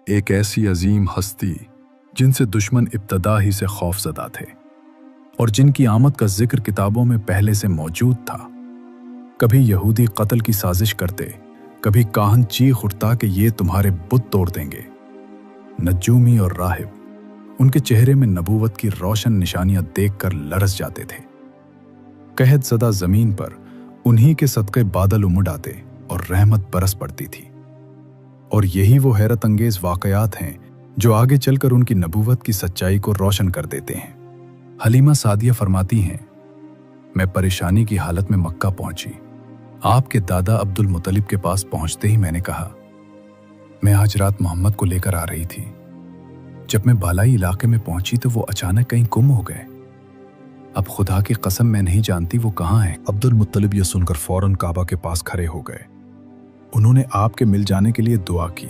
एक ऐसी अजीम हस्ती जिनसे दुश्मन इब्तदा ही से खौफजदा थे और जिनकी आमद का जिक्र किताबों में पहले से मौजूद था। कभी यहूदी कत्ल की साजिश करते, कभी काहन चीख उठता कि ये तुम्हारे बुत तोड़ देंगे। नज्जूमी और राहिब उनके चेहरे में नबूवत की रोशन निशानियां देखकर लरस जाते थे। कहत ज़दा जमीन पर उन्हीं के सदक़े बादल उमड़ आते और रहमत बरस पड़ती थी। और यही वो हैरत अंगेज वाक़यात हैं जो आगे चलकर उनकी नबूवत की सच्चाई को रोशन कर देते हैं। हलीमा सादिया फरमाती हैं, मैं परेशानी की हालत में मक्का पहुंची। आपके दादा अब्दुल मुत्तलिब के पास पहुंचते ही मैंने कहा, मैं आज रात मोहम्मद को लेकर आ रही थी। जब मैं बालाई इलाके में पहुंची तो वो अचानक कहीं गुम हो गए। अब खुदा की कसम मैं नहीं जानती वो कहाँ है। अब्दुल मुत्तलिब यह सुनकर फौरन काबा के पास खड़े हो गए। उन्होंने आपके मिल जाने के लिए दुआ की,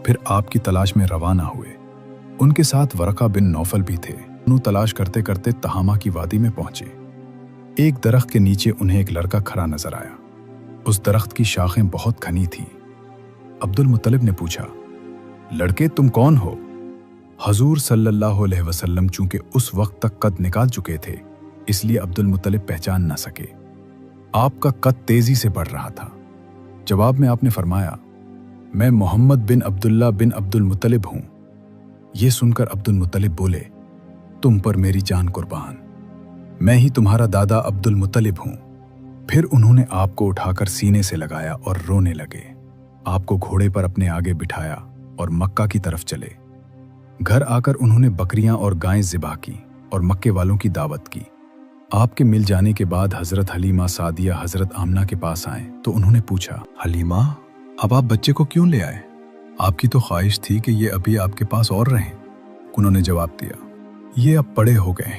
फिर आपकी तलाश में रवाना हुए। उनके साथ वरका बिन नौफल भी थे। उन्होंने तलाश करते करते तहामा की वादी में पहुंचे। एक दरख्त के नीचे उन्हें एक लड़का खड़ा नजर आया। उस दरख्त की शाखें बहुत घनी थीं। अब्दुल मुत्तलिब ने पूछा, लड़के तुम कौन हो? हजूर सल्लल्लाहु अलैहि वसल्लम चूंकि उस वक्त तक कद निकाल चुके थे, इसलिए अब्दुल मुत्तलिब पहचान न सके। आपका कद तेजी से बढ़ रहा था। जवाब में आपने फरमाया, मैं मोहम्मद बिन अब्दुल्ला बिन अब्दुल मुत्तलिब हूं। यह सुनकर अब्दुल मुत्तलिब बोले, तुम पर मेरी जान कुर्बान, मैं ही तुम्हारा दादा अब्दुल मुत्तलिब हूं। फिर उन्होंने आपको उठाकर सीने से लगाया और रोने लगे। आपको घोड़े पर अपने आगे बिठाया और मक्का की तरफ चले। घर आकर उन्होंने बकरियां और गायें ज़िबा की और मक्के वालों की दावत की। आपके मिल जाने के बाद हजरत हलीमा सादिया हजरत आमना के पास आए तो उन्होंने पूछा, हलीमा, अब आप बच्चे को क्यों ले आए? आपकी तो ख्वाहिश थी कि ये अभी आपके पास और रहें। उन्होंने जवाब दिया, ये अब बड़े हो गए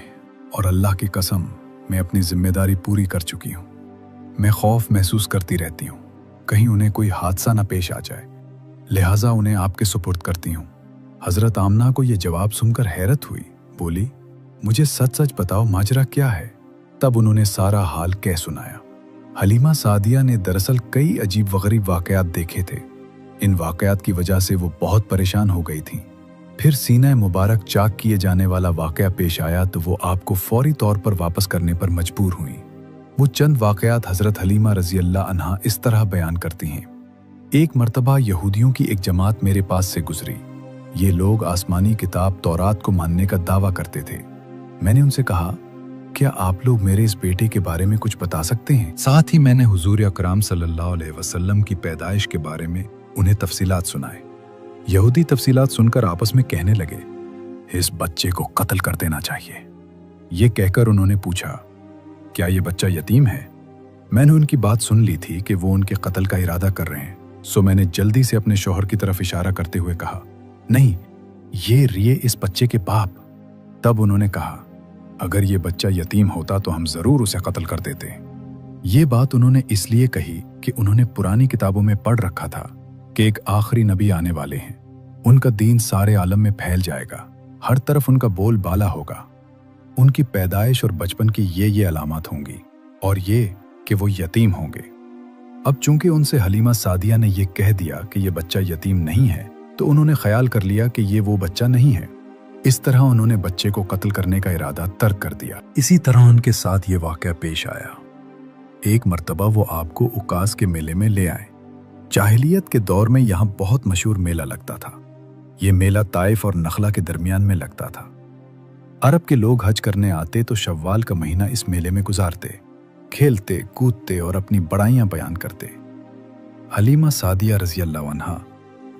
और अल्लाह की कसम मैं अपनी जिम्मेदारी पूरी कर चुकी हूँ। मैं खौफ महसूस करती रहती हूँ, कहीं उन्हें कोई हादसा न पेश आ जाए, लिहाजा उन्हें आपके सुपुर्द करती हूँ। हजरत आमना को यह जवाब सुनकर हैरत हुई। बोली, मुझे सच सच बताओ माजरा क्या है? तब उन्होंने सारा हाल कह सुनाया। हलीमा सादिया ने दरअसल कई अजीब व गरीब वाकयात देखे थे। इन वाकयात की वजह से वो बहुत परेशान हो गई थीं। फिर सीना मुबारक चाक किए जाने वाला वाकया पेश आया तो वो आपको फौरी तौर पर वापस करने पर मजबूर हुई। वो चंद वाकयात हजरत हलीमा रजी अल्लाह अन्हा इस तरह बयान करती हैं, एक मर्तबा यहूदियों की एक जमात मेरे पास से गुजरी। ये लोग आसमानी किताब तौरात को मानने का दावा करते थे। मैंने उनसे कहा, क्या आप लोग मेरे इस बेटे के बारे में कुछ बता सकते हैं? साथ ही मैंने हुजूर अकरम सल्लल्लाहु अलैहि वसल्लम की पैदाइश के बारे में उन्हें तफसीलात सुनाए। यहूदी तफसीलात सुनकर आपस में कहने लगे, इस बच्चे को कत्ल कर देना चाहिए। ये कहकर उन्होंने पूछा, क्या ये बच्चा यतीम है? मैंने उनकी बात सुन ली थी कि वो उनके कत्ल का इरादा कर रहे हैं, सो मैंने जल्दी से अपने शौहर की तरफ इशारा करते हुए कहा, नहीं, ये रिये इस बच्चे के बाप। तब उन्होंने कहा, अगर ये बच्चा यतीम होता तो हम जरूर उसे कत्ल कर देते। ये बात उन्होंने इसलिए कही कि उन्होंने पुरानी किताबों में पढ़ रखा था कि एक आखिरी नबी आने वाले हैं। उनका दीन सारे आलम में फैल जाएगा, हर तरफ उनका बोल बाला होगा। उनकी पैदाइश और बचपन की ये अलामत होंगी और ये कि वो यतीम होंगे। अब चूंकि उनसे हलीमा सादिया ने यह कह दिया कि यह बच्चा यतीम नहीं है, तो उन्होंने ख्याल कर लिया कि ये वो बच्चा नहीं है। इस तरह उन्होंने बच्चे को कत्ल करने का इरादा तर्क कर दिया। इसी तरह उनके साथ ये वाकया पेश आया। एक मर्तबा वो आपको उकास के मेले में ले आए। जाहिलियत के दौर में यहाँ बहुत मशहूर मेला लगता था। ये मेला ताइफ और नखला के दरमियान में लगता था। अरब के लोग हज करने आते तो शव्वाल का महीना इस मेले में गुजारते, खेलते कूदते और अपनी बड़ाइयां बयान करते। हलीमा सादिया रजी अल्लाह अन्हा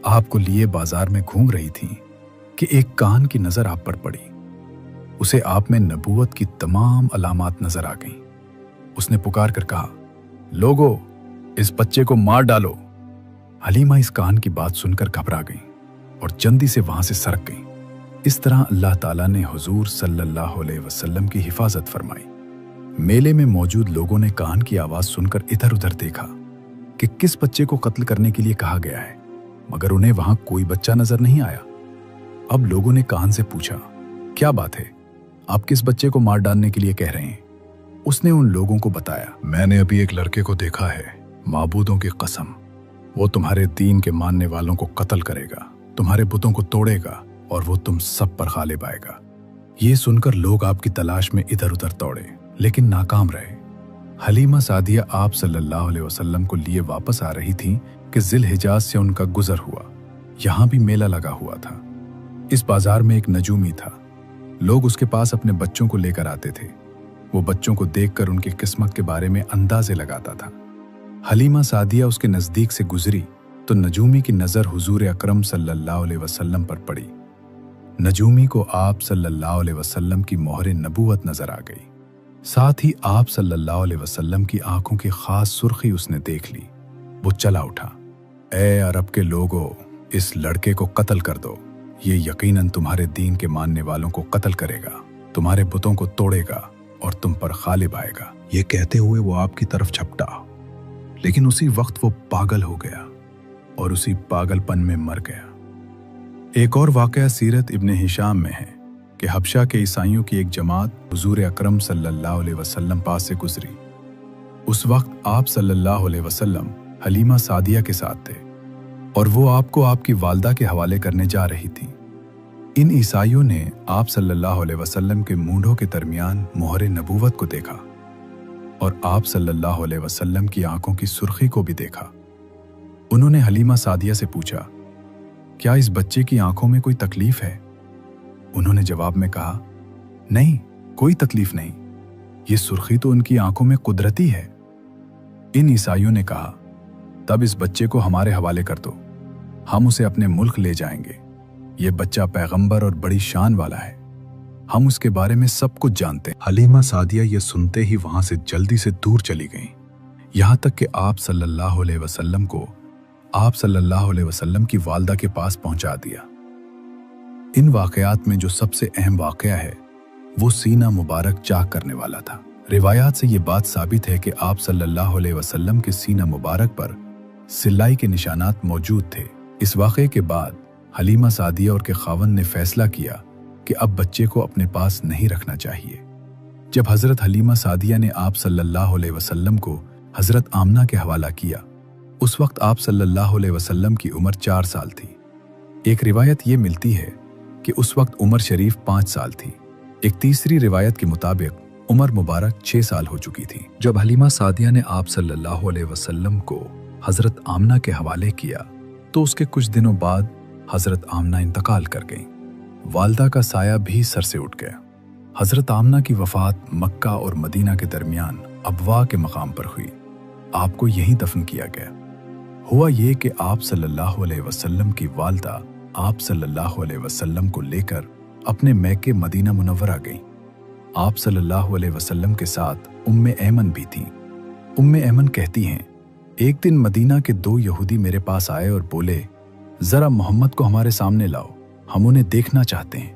आपको लिए बाजार में घूम रही थीं कि एक कान की नजर आप पर पड़ी। उसे आप में नबूवत की तमाम अलामात नजर आ गईं। उसने पुकार कर कहा, लोगो, इस बच्चे को मार डालो। हलीमा इस कान की बात सुनकर घबरा गईं और जल्दी से वहां से सरक गईं। इस तरह अल्लाह ताला ने हुजूर सल्लल्लाहु अलैहि वसल्लम की हिफाजत फरमाई। मेले में मौजूद लोगों ने कान की आवाज सुनकर इधर उधर देखा कि किस बच्चे को कत्ल करने के लिए कहा गया है, मगर उन्हें वहां कोई बच्चा नजर नहीं आया। अब लोगों ने कान से पूछा, क्या बात है, आप किस बच्चे को मार डालने के लिए कह रहे हैं? उसने उन लोगों को बताया, मैंने अभी एक लड़के को देखा है, माबूदों की कसम वो तुम्हारे दीन के मानने वालों को कत्ल करेगा, तुम्हारे बुतों को तोड़ेगा और वो तुम सब पर गालिब आएगा। ये सुनकर लोग आपकी तलाश में इधर उधर दौड़े, लेकिन नाकाम रहे। हलीमा सादिया आप सल्लल्लाहु अलैहि वसल्लम को लिए वापस आ रही थीं कि जिल हिजाज से उनका गुजर हुआ। यहाँ भी मेला लगा हुआ था। इस बाजार में एक नजूमी था। लोग उसके पास अपने बच्चों को लेकर आते थे। वो बच्चों को देखकर उनकी किस्मत के बारे में अंदाजे लगाता था। हलीमा सादिया उसके नजदीक से गुजरी तो नजूमी की नजर हुजूर अकरम सल्लल्लाहु अलैहि वसल्लम पर पड़ी। नजूमी को आप सल्लल्लाहु अलैहि वसल्लम की मोहरे नबूवत नजर आ गई। साथ ही आप सल्लल्लाहु अलैहि वसल्लम की आंखों की खास सुर्खी उसने देख ली। वो चला उठा, ए अरब के लोगों, इस लड़के को कत्ल कर दो। ये यकीनन तुम्हारे दीन के मानने वालों को कत्ल करेगा, तुम्हारे बुतों को तोड़ेगा और तुम पर गालिब आएगा। ये कहते हुए वो आपकी तरफ झपटा, लेकिन उसी वक्त वो पागल हो गया और उसी पागलपन में मर गया। एक और वाकया सीरत इब्ने हिशाम में है कि हबशा के ईसाइयों की एक जमात हुजूर अकरम सल्लल्लाहु अलैहि वसल्लम पास से गुजरी। उस वक्त आप सल्लल्लाहु अलैहि वसल्लम हलीमा सादिया के साथ थे और वो आपको आपकी वालदा के हवाले करने जा रही थी। इन ईसाइयों ने आप सल्लल्लाहु अलैहि वसल्लम के मूंढों के दरमियान मोहरे नबूवत को देखा और आप सल्लल्लाहु अलैहि वसल्लम की आंखों की सुर्खी को भी देखा। उन्होंने हलीमा सादिया से पूछा, क्या इस बच्चे की आंखों में कोई तकलीफ है? उन्होंने जवाब में कहा, नहीं, कोई तकलीफ नहीं, ये सुर्खी तो उनकी आंखों में कुदरती है। इन ईसाइयों ने कहा, तब इस बच्चे को हमारे हवाले कर दो, हम उसे अपने मुल्क ले जाएंगे। ये बच्चा पैगंबर और बड़ी शान वाला है, हम उसके बारे में सब कुछ जानते हैं। हलीमा सादिया ये सुनते ही वहां से जल्दी से दूर चली गईं, यहां तक कि आप सल्लल्लाहु अलैहि वसल्लम को आप सल्लल्लाहु अलैहि वसल्लम की वालदा के पास पहुंचा दिया। इन वाकयात में जो सबसे अहम वाकया है वो सीना मुबारक चाक करने वाला था। रिवायात से ये बात साबित है कि आप सल्लल्लाहु अलैहि वसल्लम के सीना मुबारक पर सिलाई के निशानात मौजूद थे। इस वाक़े के बाद हलीमा सादिया और के खावंद ने फैसला किया कि अब बच्चे को अपने पास नहीं रखना चाहिए। जब हज़रत हलीमा सादिया ने आप सल्लल्लाहु अलैहि वसल्लम को हज़रत आमना के हवाला किया, उस वक्त आप सल्लल्लाहु अलैहि वसल्लम की उम्र 4 साल थी। एक रिवायत ये मिलती है कि उस वक्त उमर शरीफ 5 साल थी। एक तीसरी रिवायत के मुताबिक उमर मुबारक 6 साल हो चुकी थी। जब हलीमा सादिया ने आप सल्लल्लाहु अलैहि वसल्लम को हज़रत आमना के हवाले किया तो उसके कुछ दिनों बाद हज़रत आमना इंतकाल कर गईं। वालदा का साया भी सर से उठ गया। हज़रत आमना की वफ़ात मक्का और मदीना के दरमियान अबवा के मकाम पर हुई। आपको यहीं दफन किया गया। हुआ ये कि आप सल्लल्लाहु अलैहि वसल्लम की वालदा आप सल्लल्लाहु अलैहि वसल्लम को लेकर अपने मैके मदीना मुनव्वरा गईं। आप सल्लल्लाहु अलैहि वसल्लम के साथ उम्मे ऐमन भी थीं। उम्मे ऐमन कहती हैं, एक दिन मदीना के 2 यहूदी मेरे पास आए और बोले, जरा मोहम्मद को हमारे सामने लाओ, हम उन्हें देखना चाहते हैं।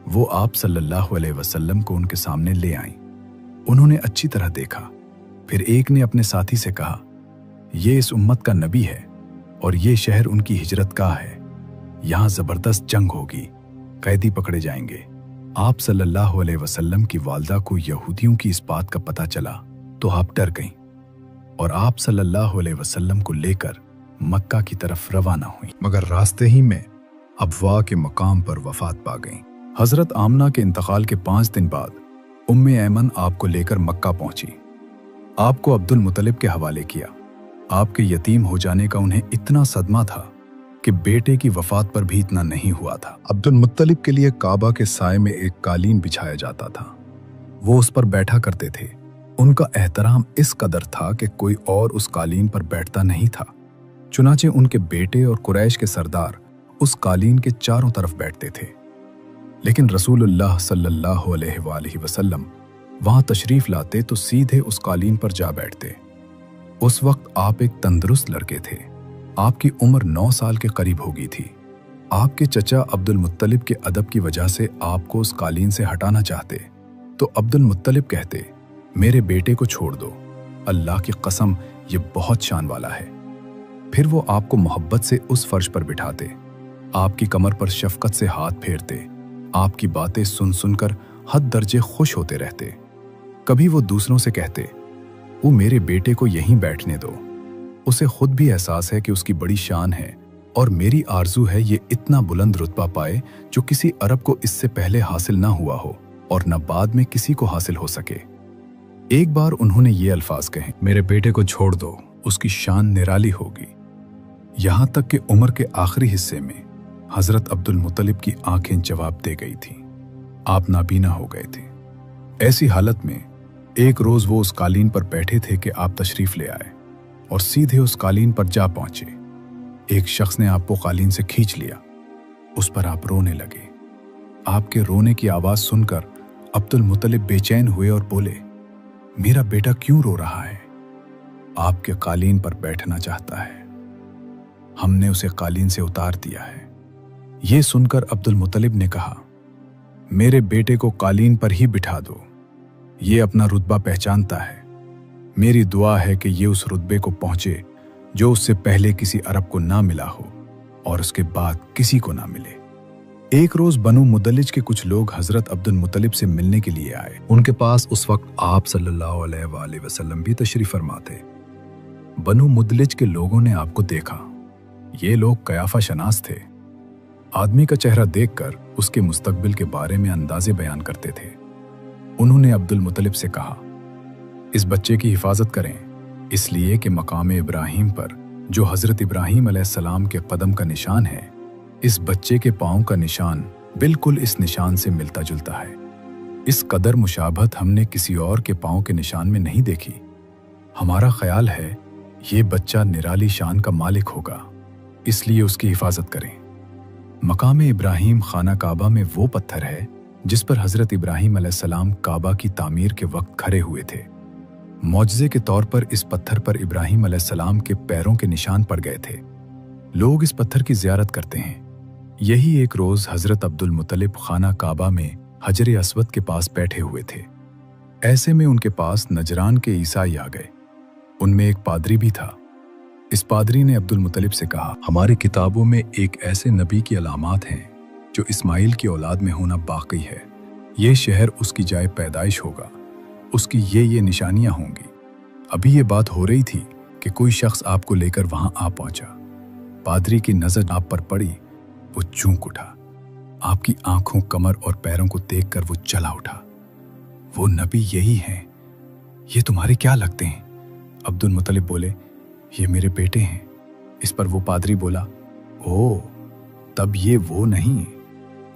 वो आप सल्लल्लाहु अलैहि वसल्लम को उनके सामने ले आईं। उन्होंने अच्छी तरह देखा। फिर एक ने अपने साथी से कहा, ये इस उम्मत का नबी है और ये शहर उनकी हिजरत गाह है। यहाँ जबरदस्त जंग होगी, कैदी पकड़े जाएंगे। आप सल्लल्लाहु अलैहि वसल्लम की वालदा को यहूदियों की इस बात का पता चला तो आप डर गईं और आप सल्लल्लाहु अलैहि वसल्लम को लेकर मक्का की तरफ रवाना हुई, मगर रास्ते ही में अबवा के मकाम पर वफात पा गईं। हजरत आमना के इंतकाल के 5 दिन बाद उम्मे ऐमन आपको लेकर मक्का पहुंची। आपको अब्दुल मुत्तलिब के हवाले किया। आपके यतीम हो जाने का उन्हें इतना सदमा था कि बेटे की वफात पर भी इतना नहीं हुआ था। अब्दुल मुत्तलिब के लिए काबा के साए में एक कालीन बिछाया जाता था। वो उस पर बैठा करते थे। उनका एहतराम इस कदर था कि कोई और उस कालीन पर बैठता नहीं था। चुनाचे उनके बेटे और कुरैश के सरदार उस कालीन के चारों तरफ बैठते थे। लेकिन रसूलुल्लाह सल्लल्लाहु अलैहि वसल्लम वहां तशरीफ लाते तो सीधे उस कालीन पर जा बैठते। उस वक्त आप एक तंदुरुस्त लड़के थे। आपकी उम्र 9 साल के करीब हो गई थी। आपके चचा अब्दुल मुत्तलिब के अदब की वजह से आपको उस कालीन से हटाना चाहते तो अब्दुल मुत्तलिब कहते, मेरे बेटे को छोड़ दो, अल्लाह की कसम ये बहुत शान वाला है। फिर वो आपको मोहब्बत से उस फर्श पर बिठाते, आपकी कमर पर शफकत से हाथ फेरते, आपकी बातें सुन सुनकर हद दर्जे खुश होते रहते। कभी वो दूसरों से कहते, वो मेरे बेटे को यहीं बैठने दो, उसे खुद भी एहसास है कि उसकी बड़ी शान है और मेरी आरजू है ये इतना बुलंद रुतबा पाए जो किसी अरब को इससे पहले हासिल ना हुआ हो और न बाद में किसी को हासिल हो सके। एक बार उन्होंने ये अल्फाज कहे, मेरे बेटे को छोड़ दो, उसकी शान निराली होगी। यहां तक कि उम्र के आखिरी हिस्से में हजरत अब्दुल मुत्तलिब की आंखें जवाब दे गई थीं। आप नाबीना हो गए थे। ऐसी हालत में एक रोज वो उस कालीन पर बैठे थे कि आप तशरीफ ले आए और सीधे उस कालीन पर जा पहुंचे। एक शख्स ने आपको कालीन से खींच लिया। उस पर आप रोने लगे। आपके रोने की आवाज सुनकर अब्दुल मुत्तलिब बेचैन हुए और बोले, मेरा बेटा क्यों रो रहा है? आपके कालीन पर बैठना चाहता है। हमने उसे कालीन से उतार दिया है। यह सुनकर अब्दुल मुत्तलिब ने कहा, मेरे बेटे को कालीन पर ही बिठा दो। ये अपना रुतबा पहचानता है। मेरी दुआ है कि ये उस रुतबे को पहुंचे जो उससे पहले किसी अरब को ना मिला हो और उसके बाद किसी को ना मिले। एक रोज बनु मुदलिज के कुछ लोग हजरत अब्दुल मुत्तलिब से मिलने के लिए आए। उनके पास उस वक्त आप सल्लल्लाहु अलैहि वसल्लम भी तशरीफ फरमा थे। बनु मुदलिज के लोगों ने आपको देखा। ये लोग कयाफा शनास थे। आदमी का चेहरा देखकर उसके मुस्तकबिल के बारे में अंदाजे बयान करते थे। उन्होंने अब्दुल मुत्तलिब से कहा, इस बच्चे की हिफाजत करें, इसलिए कि मकाम इब्राहिम पर जो हजरत इब्राहिम अलैहिस्सलाम के कदम का निशान है, इस बच्चे के पांव का निशान बिल्कुल इस निशान से मिलता जुलता है। इस कदर मुशाबहत हमने किसी और के पांव के निशान में नहीं देखी। हमारा ख्याल है ये बच्चा निराली शान का मालिक होगा, इसलिए उसकी हिफाजत करें। मकाम इब्राहिम खाना काबा में वो पत्थर है जिस पर हजरत इब्राहिम अलैहिस्सलाम काबा की तामीर के वक्त खड़े हुए थे। मौजज़े के तौर पर इस पत्थर पर इब्राहिम अलैहिस्सलाम के पैरों के निशान पड़ गए थे। लोग इस पत्थर की ज़ियारत करते हैं। यही एक रोज़ हजरत अब्दुल मुत्तलिब खाना काबा में हजर अस्वद के पास बैठे हुए थे। ऐसे में उनके पास नजरान के ईसाई आ गए। उनमें एक पादरी भी था। इस पादरी ने अब्दुल मुत्तलिब से कहा, हमारी किताबों में एक ऐसे नबी की अलामात हैं जो इस्माइल की औलाद में होना बाकी है। ये शहर उसकी जाए पैदाइश होगा, उसकी ये निशानियां होंगी। अभी ये बात हो रही थी कि कोई शख्स आपको लेकर वहां आ पहुंचा। पादरी की नजर आप पर पड़ी, वो चूक उठा। आपकी आंखों, कमर और पैरों को देखकर वो चला उठा। वो नबी यही हैं। ये तुम्हारे क्या लगते हैं? अब्दुल मुत्तलिब बोले, ये मेरे बेटे हैं। इस पर वो पादरी बोला, ओ, तब ये वो नहीं,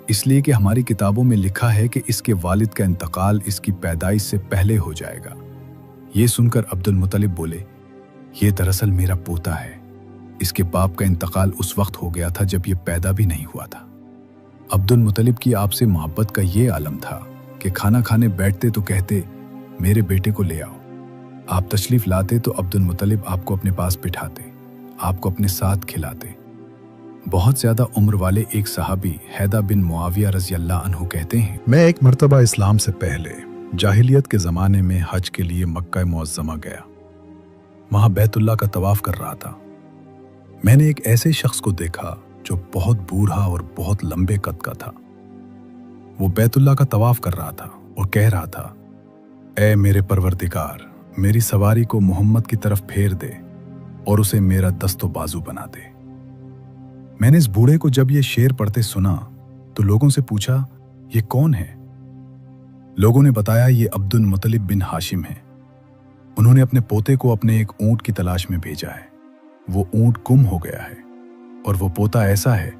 इसलिए कि हमारी किताबों में लिखा है कि इसके वालिद का इंतकाल इसकी पैदाइश से पहले हो जाएगा। ये सुनकर अब्दुल मुत्तलिब बोले, ये दरअसल मेरा पोता है। इसके बाप का इंतकाल उस वक्त हो गया था जब ये पैदा भी नहीं हुआ था। अब्दुल मुत्तलिब की आपसे मोहब्बत का ये आलम था कि खाना खाने बैठते तो कहते, मेरे बेटे को ले आओ। आप तशरीफ लाते तो अब्दुल मुत्तलिब आपको अपने पास बिठाते, आपको अपने साथ खिलाते। बहुत ज्यादा उम्र वाले एक सहाबी हैदा बिन मुआविया रज़ी अल्लाह अन्हु कहते हैं, मैं एक मर्तबा इस्लाम से पहले जाहिलियत के ज़माने में हज के लिए मक्का मुअज़्ज़मा गया। वहाँ बैतुल्लाह का तवाफ कर रहा था। मैंने एक ऐसे शख्स को देखा जो बहुत बूढ़ा और बहुत लंबे कद का था। वो बैतुल्लाह का तवाफ कर रहा था और कह रहा था, ऐ मेरे परवरदिगार, मेरी सवारी को मोहम्मद की तरफ फेर दे और उसे मेरा दस्तो बाजू बना दे। मैंने इस बूढ़े को जब ये शेर पढ़ते सुना तो लोगों से पूछा, ये कौन है? लोगों ने बताया, ये अब्दुल मुत्तलिब बिन हाशिम है। उन्होंने अपने पोते को अपने एक ऊंट की तलाश में भेजा है। वो ऊंट गुम हो गया है और वो पोता ऐसा है,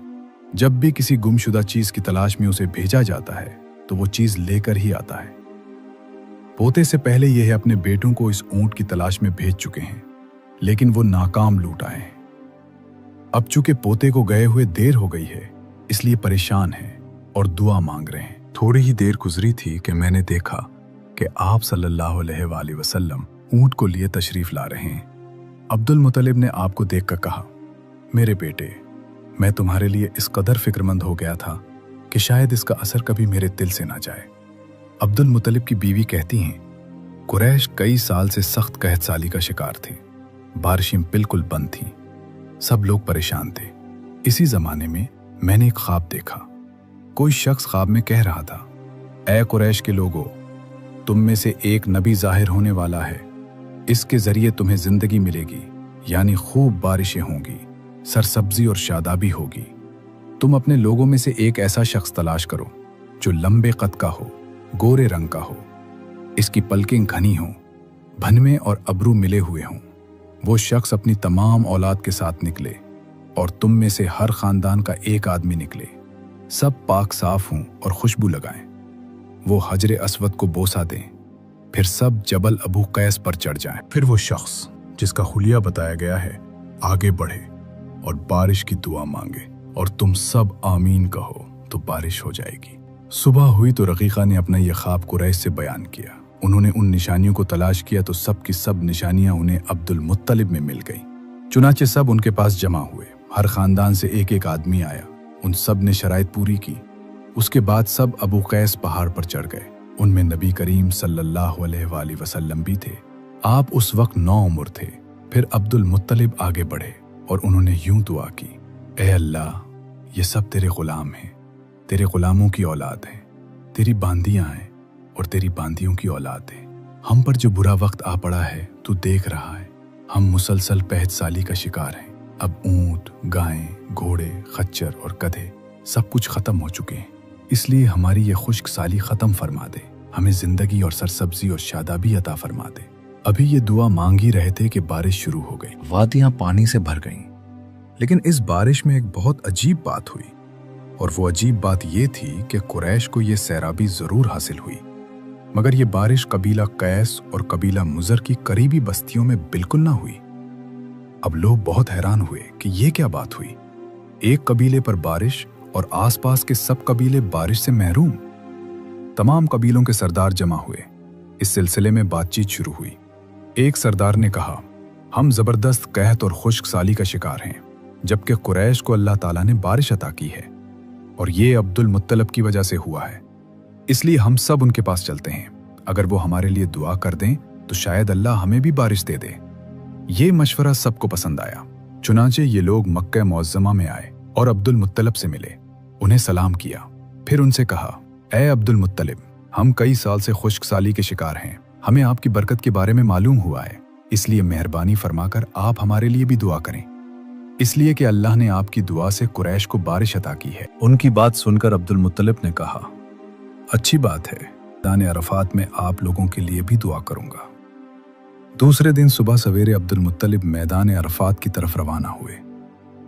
जब भी किसी गुमशुदा चीज की तलाश में उसे भेजा जाता है तो वो चीज लेकर ही आता है। पोते से पहले यह अपने बेटों को इस ऊंट की तलाश में भेज चुके हैं, लेकिन वो नाकाम लौट आए हैं। अब चूंकि पोते को गए हुए देर हो गई है, इसलिए परेशान हैं और दुआ मांग रहे हैं। थोड़ी ही देर गुजरी थी कि मैंने देखा कि आप सल्लल्लाहु अलैहि वसल्लम ऊंट को लिए तशरीफ ला रहे हैं। अब्दुल मुत्तलिब ने आपको देखकर कहा, मेरे बेटे, मैं तुम्हारे लिए इस कदर फिक्रमंद हो गया था कि शायद इसका असर कभी मेरे दिल से ना जाए। अब्दुल मुत्तलिब की बीवी कहती हैं, कुरैश कई साल से सख्त कहतसाली का शिकार थे। बारिशें बिल्कुल बंद थीं। सब लोग परेशान थे। इसी जमाने में मैंने एक ख्वाब देखा। कोई शख्स ख्वाब में कह रहा था, ऐ कुरैश के लोगों, तुम में से एक नबी जाहिर होने वाला है। इसके जरिए तुम्हें जिंदगी मिलेगी, यानी खूब बारिशें होंगी, सरसब्जी और शादाबी होगी। तुम अपने लोगों में से एक ऐसा शख्स तलाश करो जो लंबे कद का हो, गोरे रंग का हो, इसकी पलकें घनी हों, भनवे और अबरू मिले हुए हों। वो शख्स अपनी तमाम औलाद के साथ निकले और तुम में से हर खानदान का एक आदमी निकले, सब पाक साफ हों और खुशबू लगाएं। वो हजरे अस्वद को बोसा दें, फिर सब जबल अबू कैस पर चढ़ जाएं। फिर वो शख्स जिसका हुलिया बताया गया है आगे बढ़े और बारिश की दुआ मांगे और तुम सब आमीन कहो तो बारिश हो जाएगी। सुबह हुई तो रकीका ने अपना यह ख्वाब कुरैश से बयान किया। उन्होंने उन निशानियों को तलाश किया तो सब की सब निशानियां उन्हें अब्दुल मुत्तलिब में मिल गईं। चुनाचे सब उनके पास जमा हुए। हर खानदान से एक एक आदमी आया। उन सब ने शराइत पूरी की। उसके बाद सब अबू कैस पहाड़ पर चढ़ गए। उनमें नबी करीम सल्लल्लाहु अलैहि वसल्लम भी थे। आप उस वक्त 9 उम्र थे। फिर अब्दुल मुत्तलिब आगे बढ़े और उन्होंने यूं दुआ की, ए अल्लाह, ये सब तेरे गुलाम हैं, तेरे गुलामों की औलाद हैं, तेरी बांदियां हैं और तेरी बांदियों की औलाद है। हम पर जो बुरा वक्त आ पड़ा है तू देख रहा है। हम मुसलसल पहत साली का शिकार हैं। अब ऊंट, गायें, घोड़े, खच्चर और गधे सब कुछ खत्म हो चुके हैं। इसलिए हमारी ये खुश्क साली खत्म फरमा दे। हमें जिंदगी और सरसब्जी और शादाबी अता फरमा दे। अभी ये दुआ मांग ही रहे थे कि बारिश शुरू हो गई। वादियां पानी से भर गईं। लेकिन इस बारिश में एक बहुत अजीब बात हुई, और वो अजीब बात ये थी कि कुरैश को ये सैराबी जरूर हासिल हुई, मगर ये बारिश कबीला कैस और कबीला मुजर की करीबी बस्तियों में बिल्कुल ना हुई। अब लोग बहुत हैरान हुए कि ये क्या बात हुई। एक कबीले पर बारिश और आसपास के सब कबीले बारिश से महरूम। तमाम कबीलों के सरदार जमा हुए। इस सिलसिले में बातचीत शुरू हुई। एक सरदार ने कहा, हम जबरदस्त कहत और खुश्क साली का शिकार हैं, जबकि कुरैश को अल्लाह ताला ने बारिश अता की है और ये अब्दुल मुत्तलब की वजह से हुआ है। इसलिए हम सब उनके पास चलते हैं। अगर वो हमारे लिए दुआ कर दें तो शायद अल्लाह हमें भी बारिश दे दे। ये मशवरा सबको पसंद आया। चुनांचे ये लोग मक्का मुअज्जमा में आए और अब्दुल मुत्तलब से मिले, उन्हें सलाम किया। फिर उनसे कहा, ए अब्दुल मुत्तलिब, हम कई साल से खुश्क साली के शिकार हैं। हमें आपकी बरकत के बारे में मालूम हुआ है, इसलिए मेहरबानी फरमाकर आप हमारे लिए भी दुआ करें, इसलिए कि अल्लाह ने आपकी दुआ से कुरैश को बारिश अता की है। उनकी बात सुनकर अब्दुल मुत्तलिब ने कहा, अच्छी बात है, मैदान अरफात में आप लोगों के लिए भी दुआ करूंगा। दूसरे दिन सुबह सवेरे अब्दुल मुत्तलिब मैदान अरफात की तरफ रवाना हुए।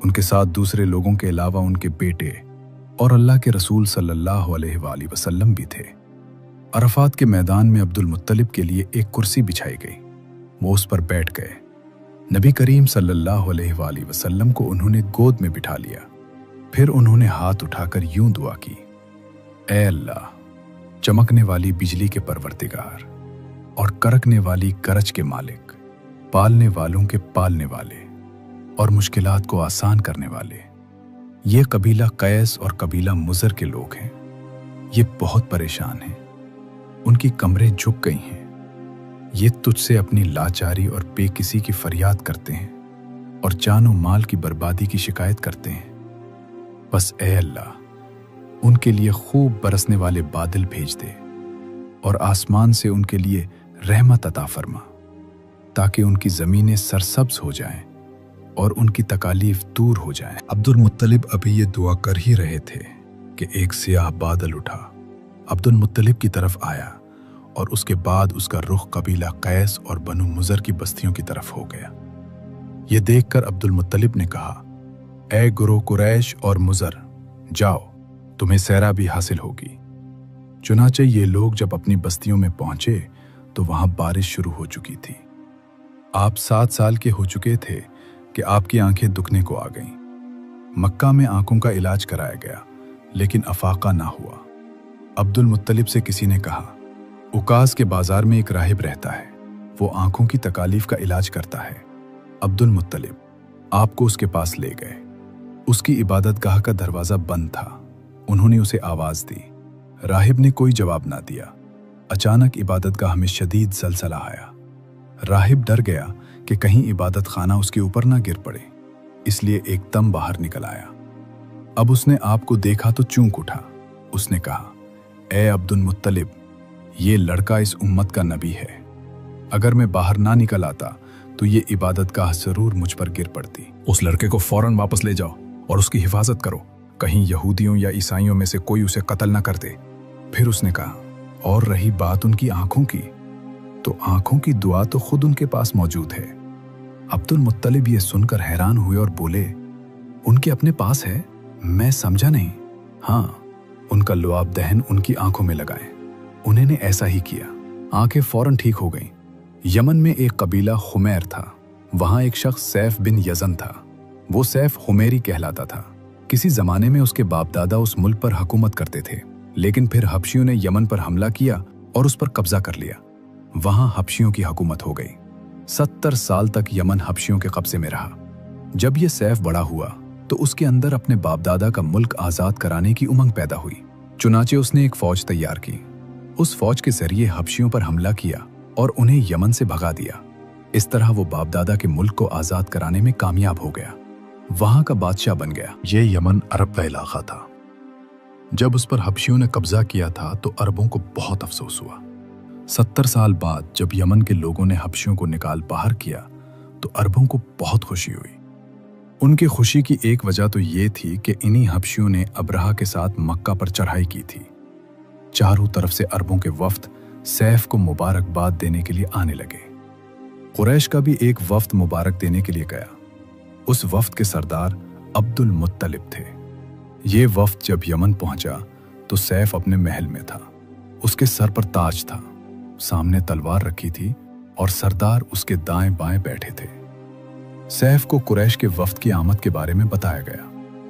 उनके साथ दूसरे लोगों के अलावा उनके बेटे और अल्लाह के रसूल सल्लल्लाहु अलैहि वसल्लम भी थे। अरफात के मैदान में अब्दुल मुत्तलिब के लिए एक कुर्सी बिछाई गई। वो उस पर बैठ गए। नबी करीम सल्लल्लाहु अलैहि वसल्लम को उन्होंने गोद में बिठा लिया। फिर उन्होंने हाथ उठाकर यूं दुआ की, ए अल्लाह, चमकने वाली बिजली के परवरदिगार और करकने वाली गरज के मालिक, पालने वालों के पालने वाले और मुश्किलात को आसान करने वाले, ये कबीला कैस और कबीला मुजर के लोग हैं। ये बहुत परेशान हैं, उनकी कमरें झुक गई हैं। ये तुझसे अपनी लाचारी और बेकिसी की फरियाद करते हैं और जानो माल की बर्बादी की शिकायत करते हैं। बस ए अल्लाह, उनके लिए खूब बरसने वाले बादल भेज दे और आसमान से उनके लिए रहमत अता फरमा, ताकि उनकी ज़मीनें सरसब्ज हो जाएं और उनकी तकालीफ दूर हो जाएं। अब्दुल मुत्तलिब अभी ये दुआ कर ही रहे थे कि एक सियाह बादल उठा, अब्दुल मुत्तलिब की तरफ आया और उसके बाद उसका रुख कबीला कैस और बनु मुजर की बस्तियों की तरफ हो गया। ये देखकर अब्दुल मुत्तलिब ने कहा, ए गुरो कुरैश और मुजर, जाओ, तुम्हें सैरा भी हासिल होगी। चुनाचे ये लोग जब अपनी बस्तियों में पहुंचे तो वहां बारिश शुरू हो चुकी थी। आप 7 साल के हो चुके थे कि आपकी आंखें दुखने को आ गईं। मक्का में आंखों का इलाज कराया गया, लेकिन अफाका ना हुआ। अब्दुल मुत्तलिब से किसी ने कहा, उकास के बाजार में एक राहिब रहता है, वो आंखों की तकालीफ का इलाज करता है। अब्दुल मुत्तलिब आपको उसके पास ले गए। उसकी इबादतगाह का दरवाजा बंद था। उन्होंने उसे आवाज दी। राहिब ने कोई जवाब ना दिया। अचानक इबादतगाह में शदीद ज़लज़ला आया। राहिब डर गया कि कहीं इबादत खाना उसके ऊपर ना गिर पड़े, इसलिए एकदम बाहर निकल आया। अब उसने आपको देखा तो चूक उठा। उसने कहा, ए अब्दुल मुत्तलिब, ये लड़का इस उम्मत का नबी है। अगर मैं बाहर ना निकल आता तो ये इबादत गाह जरूर मुझ पर गिर पड़ती। उस लड़के को फौरन वापस ले जाओ और उसकी हिफाजत करो, कहीं यहूदियों या ईसाइयों में से कोई उसे कत्ल न कर दे। फिर उसने कहा, और रही बात उनकी आंखों की, तो आंखों की दुआ तो खुद उनके पास मौजूद है। अब्दुल मुत्तलिब ये सुनकर हैरान हुए और बोले, उनके अपने पास है? मैं समझा नहीं। हाँ, उनका लुआब दहन उनकी आंखों में लगाए। उन्होंने ऐसा ही किया, आंखें फौरन ठीक हो गईं। यमन में एक कबीला खुमैर था। वहां एक शख्स सैफ बिन यजन था। वो सैफ हुमेरी कहलाता था। किसी जमाने में उसके बाप दादा उस मुल्क पर हुकूमत करते थे, लेकिन फिर हबशियों ने यमन पर हमला किया और उस पर कब्जा कर लिया। वहां हबशियों की हुकूमत हो गई। 70 साल तक यमन हबशियों के कब्जे में रहा। जब ये सैफ बड़ा हुआ तो उसके अंदर अपने बाप दादा का मुल्क आजाद कराने की उमंग पैदा हुई। चुनाचे उसने एक फौज तैयार की। उस फौज के जरिए हबशियों पर हमला किया और उन्हें यमन से भगा दिया। इस तरह वो बाप दादा के मुल्क को आजाद कराने में कामयाब हो गया, वहां का बादशाह बन गया। ये यमन अरब का इलाका था। जब उस पर हबशियों ने कब्जा किया था तो अरबों को बहुत अफसोस हुआ। 70 साल बाद जब यमन के लोगों ने हबशियों को निकाल बाहर किया तो अरबों को बहुत खुशी हुई। उनकी खुशी की एक वजह तो ये थी कि इन्हीं हबशियों ने अब्रहा के साथ मक्का पर चढ़ाई की थी। चारों तरफ से अरबों के वफ्द सैफ को मुबारकबाद देने के लिए आने लगे। कुरैश का भी एक वफ्द मुबारक देने के लिए गया। उस वफ्द के सरदार अब्दुल मुत्तलिब थे। ये वफ्द जब यमन पहुंचा तो सैफ अपने महल में था। उसके सर पर ताज था, सामने तलवार रखी थी और सरदार उसके दाएं बाएं बैठे थे। सैफ को कुरैश के वफ्द की आमद के बारे में बताया गया।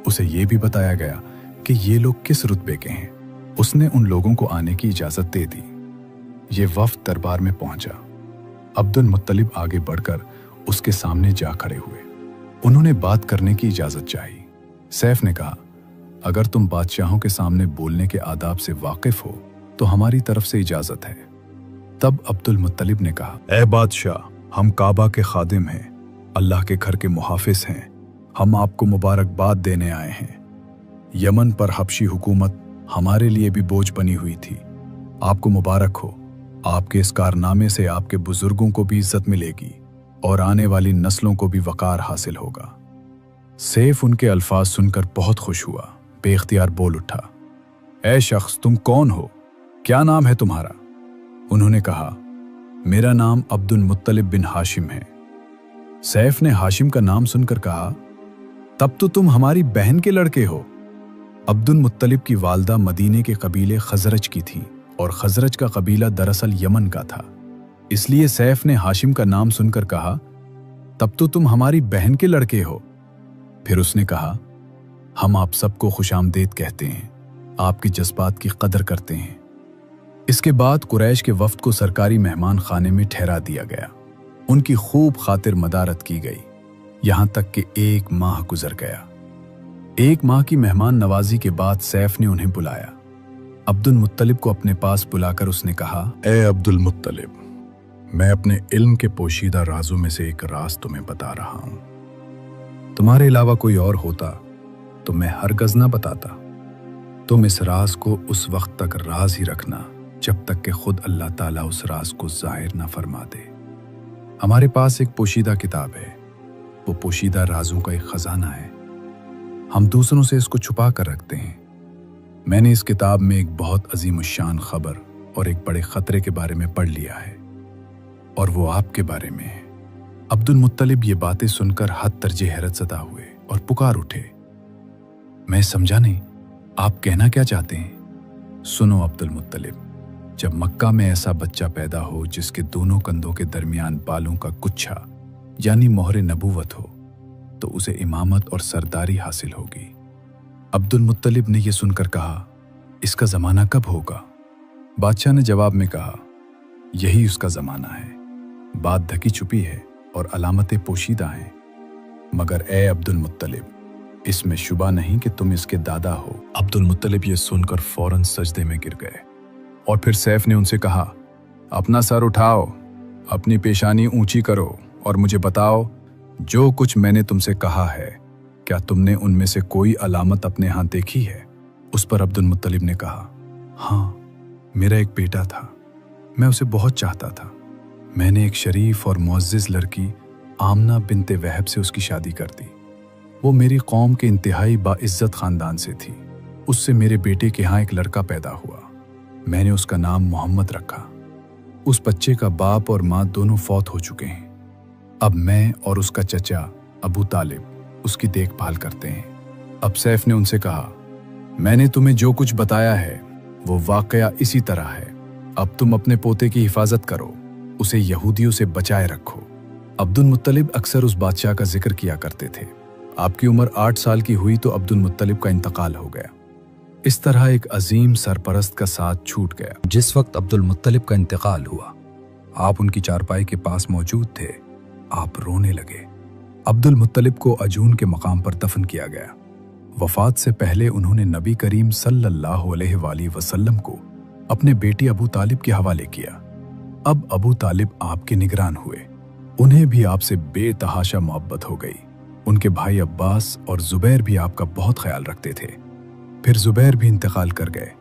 उसे यह भी बताया गया कि ये लोग किस रुतबे के हैं। उसने उन लोगों को आने की इजाजत दे दी। ये वफ्द दरबार में पहुंचा। अब्दुल मुत्तलिब आगे बढ़कर उसके सामने जा खड़े हुए। उन्होंने बात करने की इजाजत चाही। सैफ ने कहा, अगर तुम बादशाहों के सामने बोलने के आदाब से वाकिफ हो तो हमारी तरफ से इजाजत है। तब अब्दुल मुत्तलिब ने कहा, ए बादशाह, हम काबा के खादिम हैं, अल्लाह के घर के मुहाफिज हैं। हम आपको मुबारकबाद देने आए हैं। यमन पर हबशी हुकूमत हमारे लिए भी बोझ बनी हुई थी। आपको मुबारक हो। आपके इस कारनामे से आपके बुजुर्गों को भी इज्जत मिलेगी और आने वाली नस्लों को भी वकार हासिल होगा। सैफ उनके अल्फाज सुनकर बहुत खुश हुआ, बेख्तियार बोल उठा, ए शख्स, तुम कौन हो? क्या नाम है तुम्हारा? उन्होंने कहा, मेरा नाम अब्दुल मुत्तलिब बिन हाशिम है। सैफ ने हाशिम का नाम सुनकर कहा, तब तो तुम हमारी बहन के लड़के हो। अब्दुल मुत्तलिब की वालदा मदीने के कबीले खजरज की थी और खजरज का कबीला दरअसल यमन का था। इसलिए सैफ ने हाशिम का नाम सुनकर कहा, तब तो तुम हमारी बहन के लड़के हो। फिर उसने कहा, हम आप सबको खुशामदेद कहते हैं, आपके जज्बात की कदर करते हैं। इसके बाद कुरैश के वफ्द को सरकारी मेहमान खाने में ठहरा दिया गया। उनकी खूब खातिर मदारत की गई, यहां तक कि 1 माह गुजर गया। 1 माह की मेहमान नवाजी के बाद सैफ ने उन्हें बुलाया। अब्दुल मुत्तलिब को अपने पास बुलाकर उसने कहा, ए अब्दुल मुत्तलिब, मैं अपने इल्म के पोशीदा राजों में से एक राज तुम्हें बता रहा हूं। तुम्हारे अलावा कोई और होता तो मैं हरगज़ ना बताता। तुम इस राज को उस वक्त तक राज ही रखना जब तक कि खुद अल्लाह ताला उस राज को जाहिर ना फरमा दे। हमारे पास एक पोशीदा किताब है। वो पोशीदा राजों का एक खजाना है। हम दूसरों से इसको छुपा कर रखते हैं। मैंने इस किताब में एक बहुत अजीमुश्शान खबर और एक बड़े खतरे के बारे में पढ़ लिया है, और वो आपके बारे में है। अब्दुल मुत्तलिब ये बातें सुनकर हद दर्जे हैरत ज़दा हुए और पुकार उठे, मैं समझा नहीं, आप कहना क्या चाहते हैं? सुनो अब्दुल मुत्तलिब, जब मक्का में ऐसा बच्चा पैदा हो जिसके दोनों कंधों के दरमियान बालों का गुच्छा यानी मोहरे नबूवत हो, तो उसे इमामत और सरदारी हासिल होगी। अब्दुल मुत्तलिब ने यह सुनकर कहा, इसका ज़माना कब होगा? बादशाह ने जवाब में कहा, यही उसका ज़माना है। बात ढकी छुपी है और अलामतें पोशीदा हैं, मगर ए अब्दुल मुत्तलिब, इसमें शुबा नहीं कि तुम इसके दादा हो। अब्दुल मुत्तलिब ये सुनकर फौरन सजदे में गिर गए और फिर सैफ ने उनसे कहा, अपना सर उठाओ, अपनी पेशानी ऊंची करो और मुझे बताओ, जो कुछ मैंने तुमसे कहा है, क्या तुमने उनमें से कोई अलामत अपने यहाँ देखी है? उस पर अब्दुल मुत्तलिब ने कहा, हाँ, मेरा एक बेटा था, मैं उसे बहुत चाहता था। मैंने एक शरीफ और मुअज़्ज़िज़ लड़की आमना बिनते वहब से उसकी शादी कर दी। वो मेरी कौम के इंतहाई बाइज्जत खानदान से थी। उससे मेरे बेटे के यहाँ एक लड़का पैदा हुआ। मैंने उसका नाम मोहम्मद रखा। उस बच्चे का बाप और माँ दोनों फौत हो चुके हैं। अब मैं और उसका चचा अबू तालिब उसकी देखभाल करते हैं। अब सैफ ने उनसे कहा, मैंने तुम्हें जो कुछ बताया है वो वाकया इसी तरह है। अब तुम अपने पोते की हिफाजत करो, उसे यहूदियों से बचाए रखो। अब्दुल मुत्तलिब अक्सर उस बादशाह का जिक्र किया करते थे। आपकी उम्र 8 साल की हुई तो अब्दुल मुत्तलिब का इंतकाल हो गया। इस तरह एक अजीम सरपरस्त का साथ छूट गया। जिस वक्त अब्दुल मुत्तलिब का इंतकाल हुआ, आप उनकी चारपाई के पास मौजूद थे। आप रोने लगे। अब्दुल मुत्तलिब को अजून के मकाम पर दफन किया गया। वफात से पहले उन्होंने नबी करीम सल्लल्लाहु अलैहि वसल्लम को अपने बेटी अबू तालिब के हवाले किया। अब अबू तालिब आपके निगरान हुए। उन्हें भी आपसे बेतहाशा मोहब्बत हो गई। उनके भाई अब्बास और जुबैर भी आपका बहुत ख्याल रखते थे। फिर जुबैर भी इंतकाल कर गए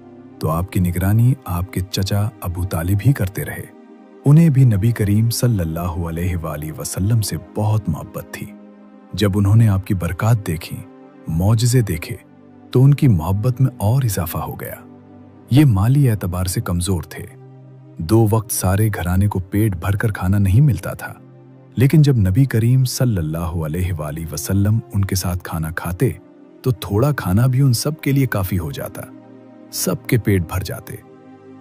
तो आपकी निगरानी आपके चचा अबू तालिब ही करते रहे। उन्हें भी नबी करीम सल्लल्लाहु अलैहि वसल्लम से बहुत मोहब्बत थी। जब उन्होंने आपकी बरकत देखी, मौजज़े देखे, तो उनकी मोहब्बत में और इजाफा हो गया। ये माली एतबार से कमजोर थे। 2 वक्त सारे घराने को पेट भरकर खाना नहीं मिलता था, लेकिन जब नबी करीम सल्लल्लाहु अलैहि वसल्लम उनके साथ खाना खाते तो थोड़ा खाना भी उन सब के लिए काफी हो जाता। सबके पेट भर जाते।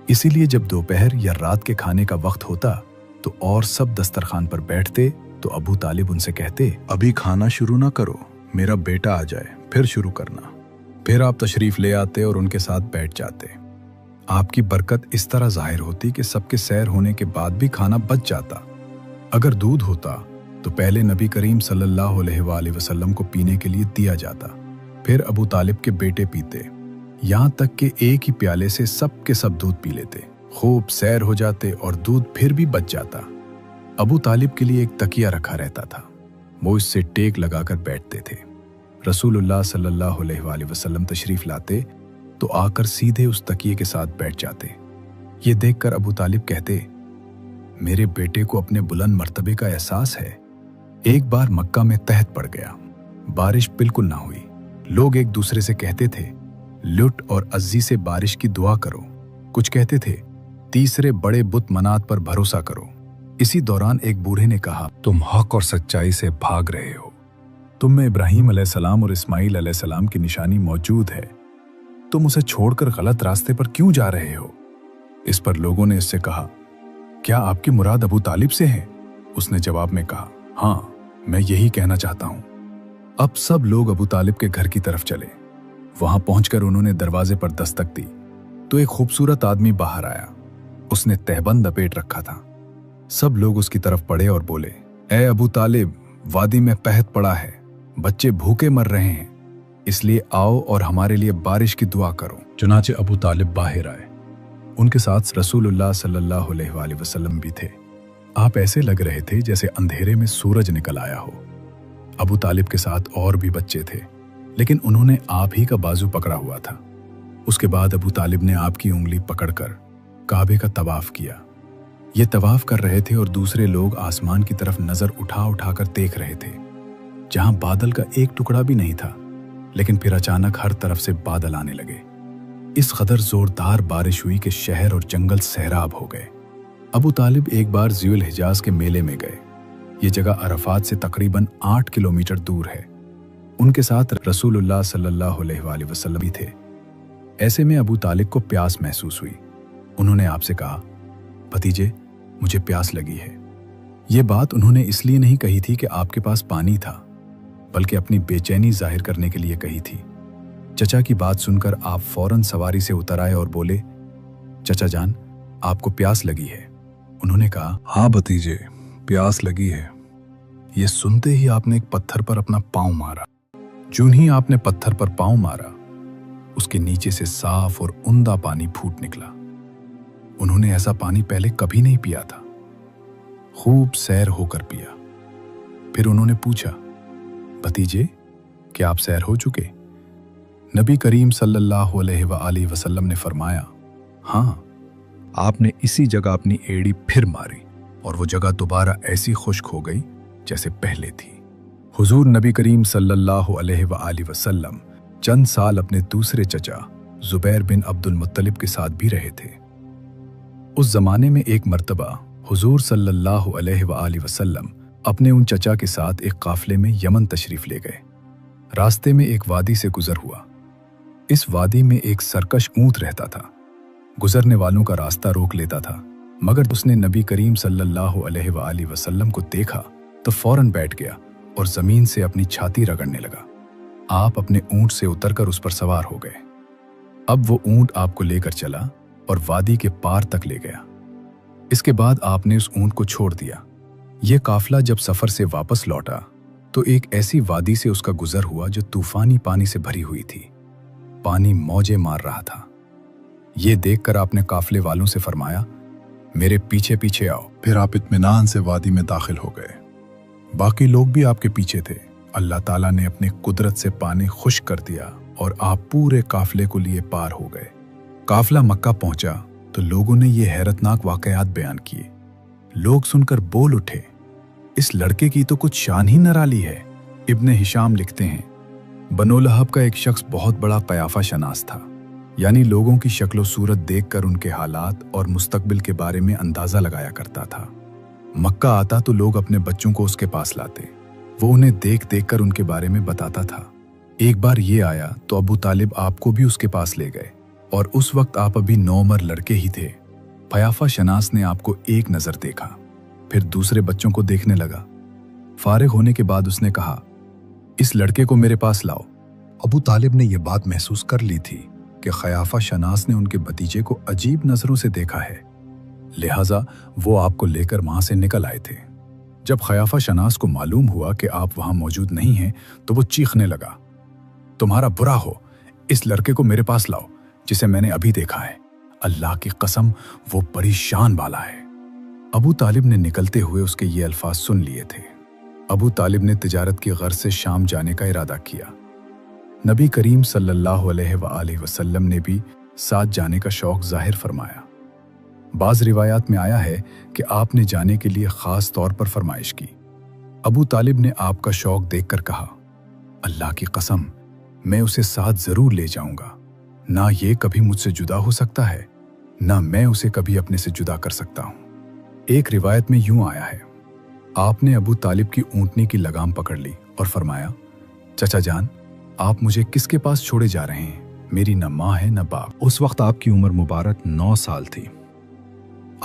इसीलिए जब दोपहर या रात के खाने का वक्त होता तो और सब दस्तरखान पर बैठते तो अबू तालिब उनसे कहते, अभी खाना शुरू ना करो, मेरा बेटा आ जाए फिर शुरू करना। फिर आप तशरीफ ले आते और उनके साथ बैठ जाते। आपकी बरकत इस तरह जाहिर होती कि सबके सैर होने के बाद भी खाना बच जाता। अगर दूध होता तो पहले नबी करीम सल्लल्लाहु अलैहि वसल्लम को पीने के लिए दिया जाता, फिर अबू तालिब के बेटे पीते, यहाँ तक कि एक ही प्याले से सब के सब दूध पी लेते। खूब सैर हो जाते और दूध फिर भी बच जाता। अबू तालिब के लिए एक तकिया रखा रहता था। वो इससे टेक लगाकर बैठते थे। रसूलुल्लाह सल्लल्लाहु अलैहि वसल्लम तशरीफ लाते तो आकर सीधे उस तकिए के साथ बैठ जाते। ये देखकर अबू तालिब कहते, मेरे बेटे को अपने बुलंद मर्तबे का एहसास है। एक बार मक्का में तहत पड़ गया, बारिश बिल्कुल ना हुई। लोग एक दूसरे से कहते थे, लुट और अज्जी से बारिश की दुआ करो। कुछ कहते थे, तीसरे बड़े बुत मनात पर भरोसा करो। इसी दौरान एक बूढ़े ने कहा, तुम हक और सच्चाई से भाग रहे हो। तुम में इब्राहीम अलैहिस्सलाम और इस्माईल अलैहिस्सलाम की निशानी मौजूद है। तुम उसे छोड़कर गलत रास्ते पर क्यों जा रहे हो? इस पर लोगों ने इससे कहा, क्या आपकी मुराद अबू तालिब से है? उसने जवाब में कहा, हाँ, मैं यही कहना चाहता हूं। अब सब लोग अबू तालिब के घर की तरफ चले। वहां पहुंचकर उन्होंने दरवाजे पर दस्तक दी तो एक खूबसूरत आदमी बाहर आया। उसने तहबंद लपेट रखा था। सब लोग उसकी तरफ पड़े और बोले, ए अबू तालिब, वादी में कहत पड़ा है, बच्चे भूखे मर रहे हैं, इसलिए आओ और हमारे लिए बारिश की दुआ करो। चुनाचे अबू तालिब बाहर आए। उनके साथ रसूलुल्लाह सल्लल्लाहु अलैहि वसल्लम भी थे। आप ऐसे लग रहे थे जैसे अंधेरे में सूरज निकल आया हो। अबू तालिब के साथ और भी बच्चे थे, लेकिन उन्होंने आप ही का बाजू पकड़ा हुआ था। उसके बाद अबू तालिब ने आपकी उंगली पकड़कर काबे का तवाफ किया। ये तवाफ कर रहे थे और दूसरे लोग आसमान की तरफ नजर उठा उठाकर देख रहे थे, जहां बादल का एक टुकड़ा भी नहीं था। लेकिन फिर अचानक हर तरफ से बादल आने लगे। इस कदर जोरदार बारिश हुई कि शहर और जंगल सैराब हो गए। अबू तालिब एक बार ज़ुल हिजाज के मेले में गए। ये जगह अरफात से तकरीबन 8 किलोमीटर दूर है। उनके साथ रसूलुल्लाह सल्लल्लाहु अलैहि वसल्लम भी थे। ऐसे में अबू तालिब को प्यास महसूस हुई। उन्होंने आपसे कहा, भतीजे, मुझे प्यास लगी है। ये बात उन्होंने इसलिए नहीं कही थी कि आपके पास पानी था, बल्कि अपनी बेचैनी जाहिर करने के लिए कही थी। चचा की बात सुनकर आप फौरन सवारी से उतर आए और बोले, चचा जान, आपको प्यास लगी है? उन्होंने कहा, हाँ भतीजे, प्यास लगी है। ये सुनते ही आपने एक पत्थर पर अपना पांव मारा। जूं ही आपने पत्थर पर पांव मारा, उसके नीचे से साफ और उम्दा पानी फूट निकला। उन्होंने ऐसा पानी पहले कभी नहीं पिया था। खूब सैर होकर पिया। फिर उन्होंने पूछा, भतीजे, क्या आप सैर हो चुके? नबी करीम सल्लल्लाहु अलैहि वसल्लम ने फरमाया, हाँ। आपने इसी जगह अपनी एड़ी फिर मारी और वो जगह दोबारा ऐसी खुश्क हो गई जैसे पहले थी। हुजूर नबी करीम सल्लल्लाहु अलैहि वसल्लम चंद साल अपने दूसरे चचा जुबैर बिन अब्दुल मुत्तलिब के साथ भी रहे थे। उस जमाने में एक मर्तबा हुजूर सल्लल्लाहु अलैहि वसल्लम अपने उन चचा के साथ एक काफले में यमन तशरीफ ले गए। रास्ते में एक वादी से गुजर हुआ। इस वादी में एक सरकश ऊंट रहता था। गुजरने वालों का रास्ता रोक लेता था, मगर उसने नबी करीम सल्लल्लाहु अलैहि वसल्लम को देखा तो फौरन बैठ गया और जमीन से अपनी छाती रगड़ने लगा। आप अपने ऊंट से उतरकर उस पर सवार हो गए। अब वो ऊंट आपको लेकर चला और वादी के पार तक ले गया। इसके बाद आपने उस ऊंट को छोड़ दिया। ये काफला जब सफर से वापस लौटा तो एक ऐसी वादी से उसका गुजर हुआ जो तूफानी पानी से भरी हुई थी। पानी मौजें मार रहा था। ये देखकर आपने काफले वालों से फरमाया, मेरे पीछे पीछे आओ। फिर आप इत्मीनान से वादी में दाखिल हो गए। बाकी लोग भी आपके पीछे थे। अल्लाह ताला ने अपनी कुदरत से पानी खुश्क कर दिया और आप पूरे काफले को लिए पार हो गए। काफला मक्का पहुंचा तो लोगों ने ये हैरतनाक वाकयात बयान किए। लोग सुनकर बोल उठे, इस लड़के की तो कुछ शान ही निराली है। इब्ने हिशाम लिखते हैं, बनो लहब का एक शख्स बहुत बड़ा कयाफा शनास था, यानी लोगों की शक्ल सूरत देखकर उनके हालात और मुस्तकबिल के बारे में अंदाजा लगाया करता था। मक्का आता तो लोग अपने बच्चों को उसके पास लाते। वो उन्हें देख देख कर उनके बारे में बताता था। एक बार ये आया तो अबू तालिब आपको भी उसके पास ले गए और उस वक्त आप अभी नौमर लड़के ही थे। कयाफा शनास ने आपको एक नजर देखा, फिर दूसरे बच्चों को देखने लगा। फारिग होने के बाद उसने कहा, इस लड़के को मेरे पास लाओ। अबू तालिब ने यह बात महसूस कर ली थी कि कयाफा शनास ने उनके भतीजे को अजीब नजरों से देखा है, लिहाजा वो आपको लेकर वहां से निकल आए थे। जब कयाफा शनास को मालूम हुआ कि आप वहां मौजूद नहीं हैं तो वो चीखने लगा, तुम्हारा बुरा हो, इस लड़के को मेरे पास लाओ जिसे मैंने अभी देखा है। अल्लाह की कसम वो बड़ी शान वाला है। अबू तालिब ने निकलते हुए उसके ये अल्फाज सुन लिए थे। अबू तालिब ने तिजारत की गर्ज से शाम जाने का इरादा किया। नबी करीम सल्लल्लाहु अलैहि वसल्लम ने भी साथ जाने का शौक जाहिर फरमाया। बाज रिवायात में आया है कि आपने जाने के लिए खास तौर पर फरमाइश की। अबू तालिब ने आपका शौक देखकर कहा, अल्लाह की कसम मैं उसे साथ जरूर ले जाऊंगा। ना ये कभी मुझसे जुदा हो सकता है, ना मैं उसे कभी अपने से जुदा कर सकता हूं। एक रिवायत में यूं आया है, आपने अबू तालिब की ऊंटनी की लगाम पकड़ ली और फरमाया, चचा जान आप मुझे किसके पास छोड़े जा रहे हैं? मेरी न माँ है न बाप। उस वक्त आपकी उम्र मुबारक 9 साल थी।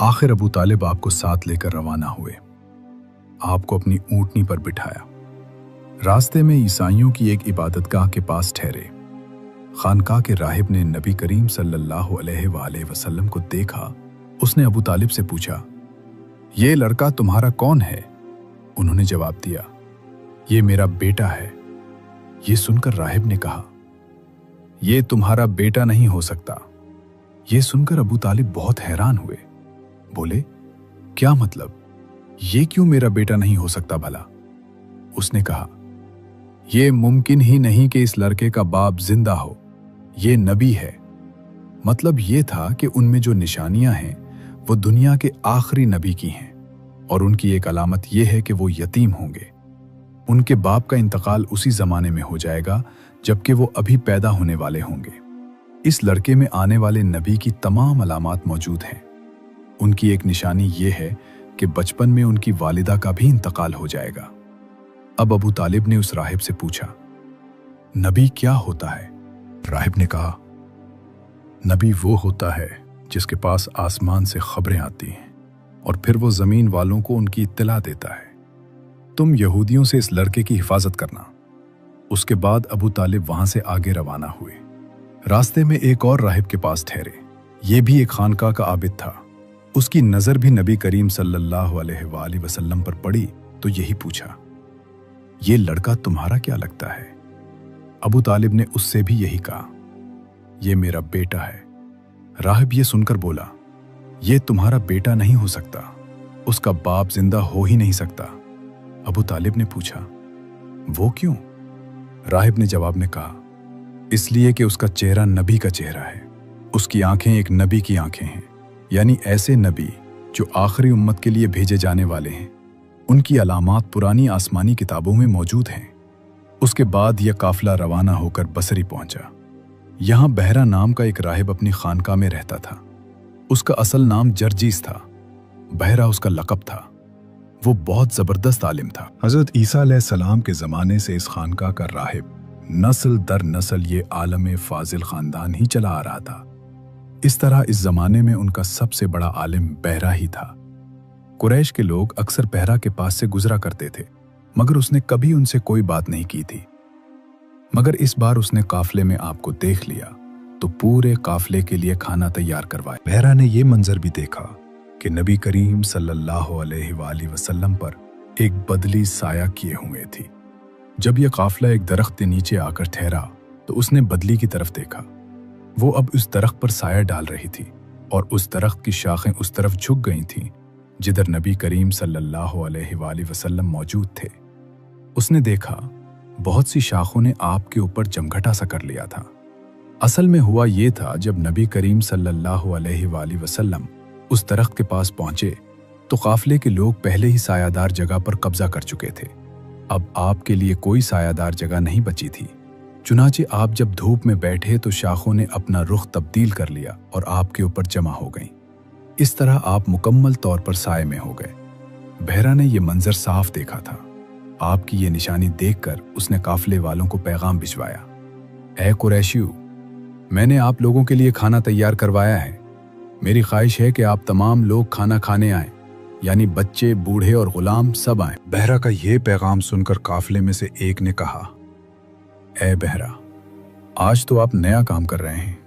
आखिर अबू तालिब आपको साथ लेकर रवाना हुए। आपको अपनी ऊंटनी पर बिठाया। रास्ते में ईसाइयों की एक इबादतगाह के पास ठहरे। खानकाह के राहिब ने नबी करीम सल्लल्लाहु अलैहि वसल्लम को देखा। उसने अबू तालिब से पूछा, ये लड़का तुम्हारा कौन है? उन्होंने जवाब दिया, ये मेरा बेटा है। ये सुनकर राहिब ने कहा, ये तुम्हारा बेटा नहीं हो सकता। ये सुनकर अबू तालिब बहुत हैरान हुए। बोले, क्या मतलब? ये क्यों मेरा बेटा नहीं हो सकता भला? उसने कहा, ये मुमकिन ही नहीं कि इस लड़के का बाप जिंदा हो। ये नबी है। मतलब ये था कि उनमें जो निशानियां हैं वो दुनिया के आखिरी नबी की हैं और उनकी एक अलामत यह है कि वो यतीम होंगे। उनके बाप का इंतकाल उसी जमाने में हो जाएगा जबकि वो अभी पैदा होने वाले होंगे। इस लड़के में आने वाले नबी की तमाम अलामात मौजूद हैं। उनकी एक निशानी ये है कि बचपन में उनकी वालिदा का भी इंतकाल हो जाएगा। अब अबू तालिब ने उस राहिब से पूछा, नबी क्या होता है? राहिब ने कहा, नबी वो होता है जिसके पास आसमान से खबरें आती हैं और फिर वो जमीन वालों को उनकी इत्तला देता है। तुम यहूदियों से इस लड़के की हिफाजत करना। उसके बाद अबू तालिब वहां से आगे रवाना हुए। रास्ते में एक और राहिब के पास ठहरे। ये भी एक खानकाह का आबिद था। उसकी नजर भी नबी करीम सल्लल्लाहु अलैहि वसल्लम पर पड़ी तो यही पूछा, ये लड़का तुम्हारा क्या लगता है? अबू तालिब ने उससे भी यही कहा, ये मेरा बेटा है। राहिब ये सुनकर बोला, ये तुम्हारा बेटा नहीं हो सकता, उसका बाप जिंदा हो ही नहीं सकता। अबू तालिब ने पूछा, वो क्यों? राहिब ने जवाब में कहा, इसलिए कि उसका चेहरा नबी का चेहरा है, उसकी आंखें एक नबी की आंखें हैं, यानी ऐसे नबी जो आखिरी उम्मत के लिए भेजे जाने वाले हैं। उनकी अलामात पुरानी आसमानी किताबों में मौजूद हैं। उसके बाद यह काफिला रवाना होकर बसरी पहुंचा। यहाँ बहरा नाम का एक राहिब अपनी खानका में रहता था। उसका असल नाम जर्जीस था, बहरा उसका लक़ब था। वो बहुत ज़बरदस्त आलिम था। हज़रत ईसा अलैहिस्सलाम के ज़माने से इस खानका का राहिब नस्ल दर नस्ल ये आलम फाजिल ख़ानदान ही चला आ रहा था। इस तरह इस ज़माने में उनका सबसे बड़ा आलिम बहरा ही था। कुरैश के लोग अक्सर बहरा के पास से गुजरा करते थे, मगर उसने कभी उनसे कोई बात नहीं की थी। मगर इस बार उसने काफिले में आपको देख लिया तो पूरे काफिले के लिए खाना तैयार करवाया। बहरा ने यह मंजर भी देखा कि नबी करीम सल्लल्लाहु अलैहि वसल्लम पर एक बदली साया किए हुए थी। जब यह काफिला एक दरख्त के नीचे आकर ठहरा तो उसने बदली की तरफ देखा। वो अब उस दरख्त पर साया डाल रही थी और उस दरख्त की शाखें उस तरफ झुक गई थीं जिधर नबी करीम सल्लल्लाहु अलैहि वसल्लम मौजूद थे। उसने देखा बहुत सी शाखों ने आपके ऊपर जमघटा सा कर लिया था। असल में हुआ ये था, जब नबी करीम सल्लल्लाहु अलैहि वसल्लम उस दरख्त के पास पहुंचे तो काफिले के लोग पहले ही सायादार जगह पर कब्जा कर चुके थे। अब आपके लिए कोई सायादार जगह नहीं बची थी। चुनाचे आप जब धूप में बैठे तो शाखों ने अपना रुख तब्दील कर लिया और आपके ऊपर जमा हो गईं। इस तरह आप मुकम्मल तौर पर साए में हो गए। बहरा ने यह मंजर साफ देखा था। आपकी ये निशानी देखकर उसने काफिले वालों को पैगाम भिजवाया, ऐ कुरैशियों, मैंने आप लोगों के लिए खाना तैयार करवाया है। मेरी ख्वाहिश है कि आप तमाम लोग खाना खाने आएं, यानी बच्चे, बूढ़े और गुलाम सब आएं। बहरा का यह पैगाम सुनकर काफिले में से एक ने कहा, ऐ बहरा, आज तो आप नया काम कर रहे हैं।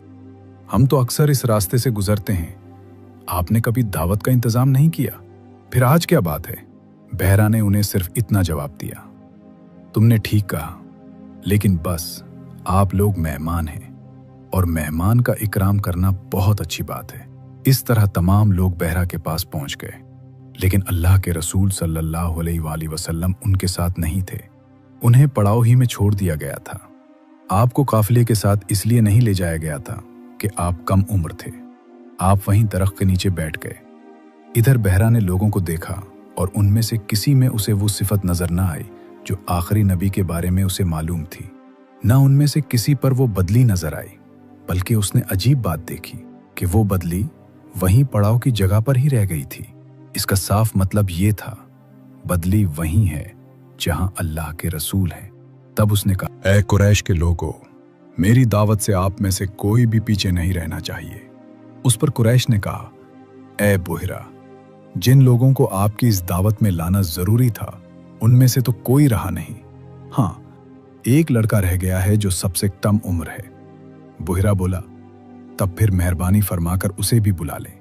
हम तो अक्सर इस रास्ते से गुजरते हैं। आपने कभी दावत का इंतजाम नहीं किया, फिर आज क्या बात है? बहरा ने उन्हें सिर्फ इतना जवाब दिया, तुमने ठीक कहा, लेकिन बस आप लोग मेहमान हैं और मेहमान का इकराम करना बहुत अच्छी बात है। इस तरह तमाम लोग बहरा के पास पहुंच गए, लेकिन अल्लाह के रसूल सल्लल्लाहु अलैहि वसल्लम उनके साथ नहीं थे। उन्हें पड़ाव ही में छोड़ दिया गया था। आपको काफिले के साथ इसलिए नहीं ले जाया गया था कि आप कम उम्र थे। आप वहीं दरख्त के नीचे बैठ गए। इधर बहरा ने लोगों को देखा और उनमें से किसी में उसे वो सिफत नजर न आई जो आखिरी नबी के बारे में उसे मालूम थी। न उनमें से किसी पर वो बदली नजर आई, बल्कि उसने अजीब बात देखी कि वो बदली वहीं पड़ाव की जगह पर ही रह गई थी। इसका साफ मतलब ये था, बदली वहीं है जहां अल्लाह के रसूल हैं। तब उसने कहा, ऐ कुरैश के लोगों, मेरी दावत से आप में से कोई भी पीछे नहीं रहना चाहिए। उस पर कुरैश ने कहा, ऐ बुहरा, जिन लोगों को आपकी इस दावत में लाना जरूरी था उनमें से तो कोई रहा नहीं। हाँ, एक लड़का रह गया है जो सबसे कम उम्र है। बुहरा बोला, तब फिर मेहरबानी फरमाकर उसे भी बुला लें।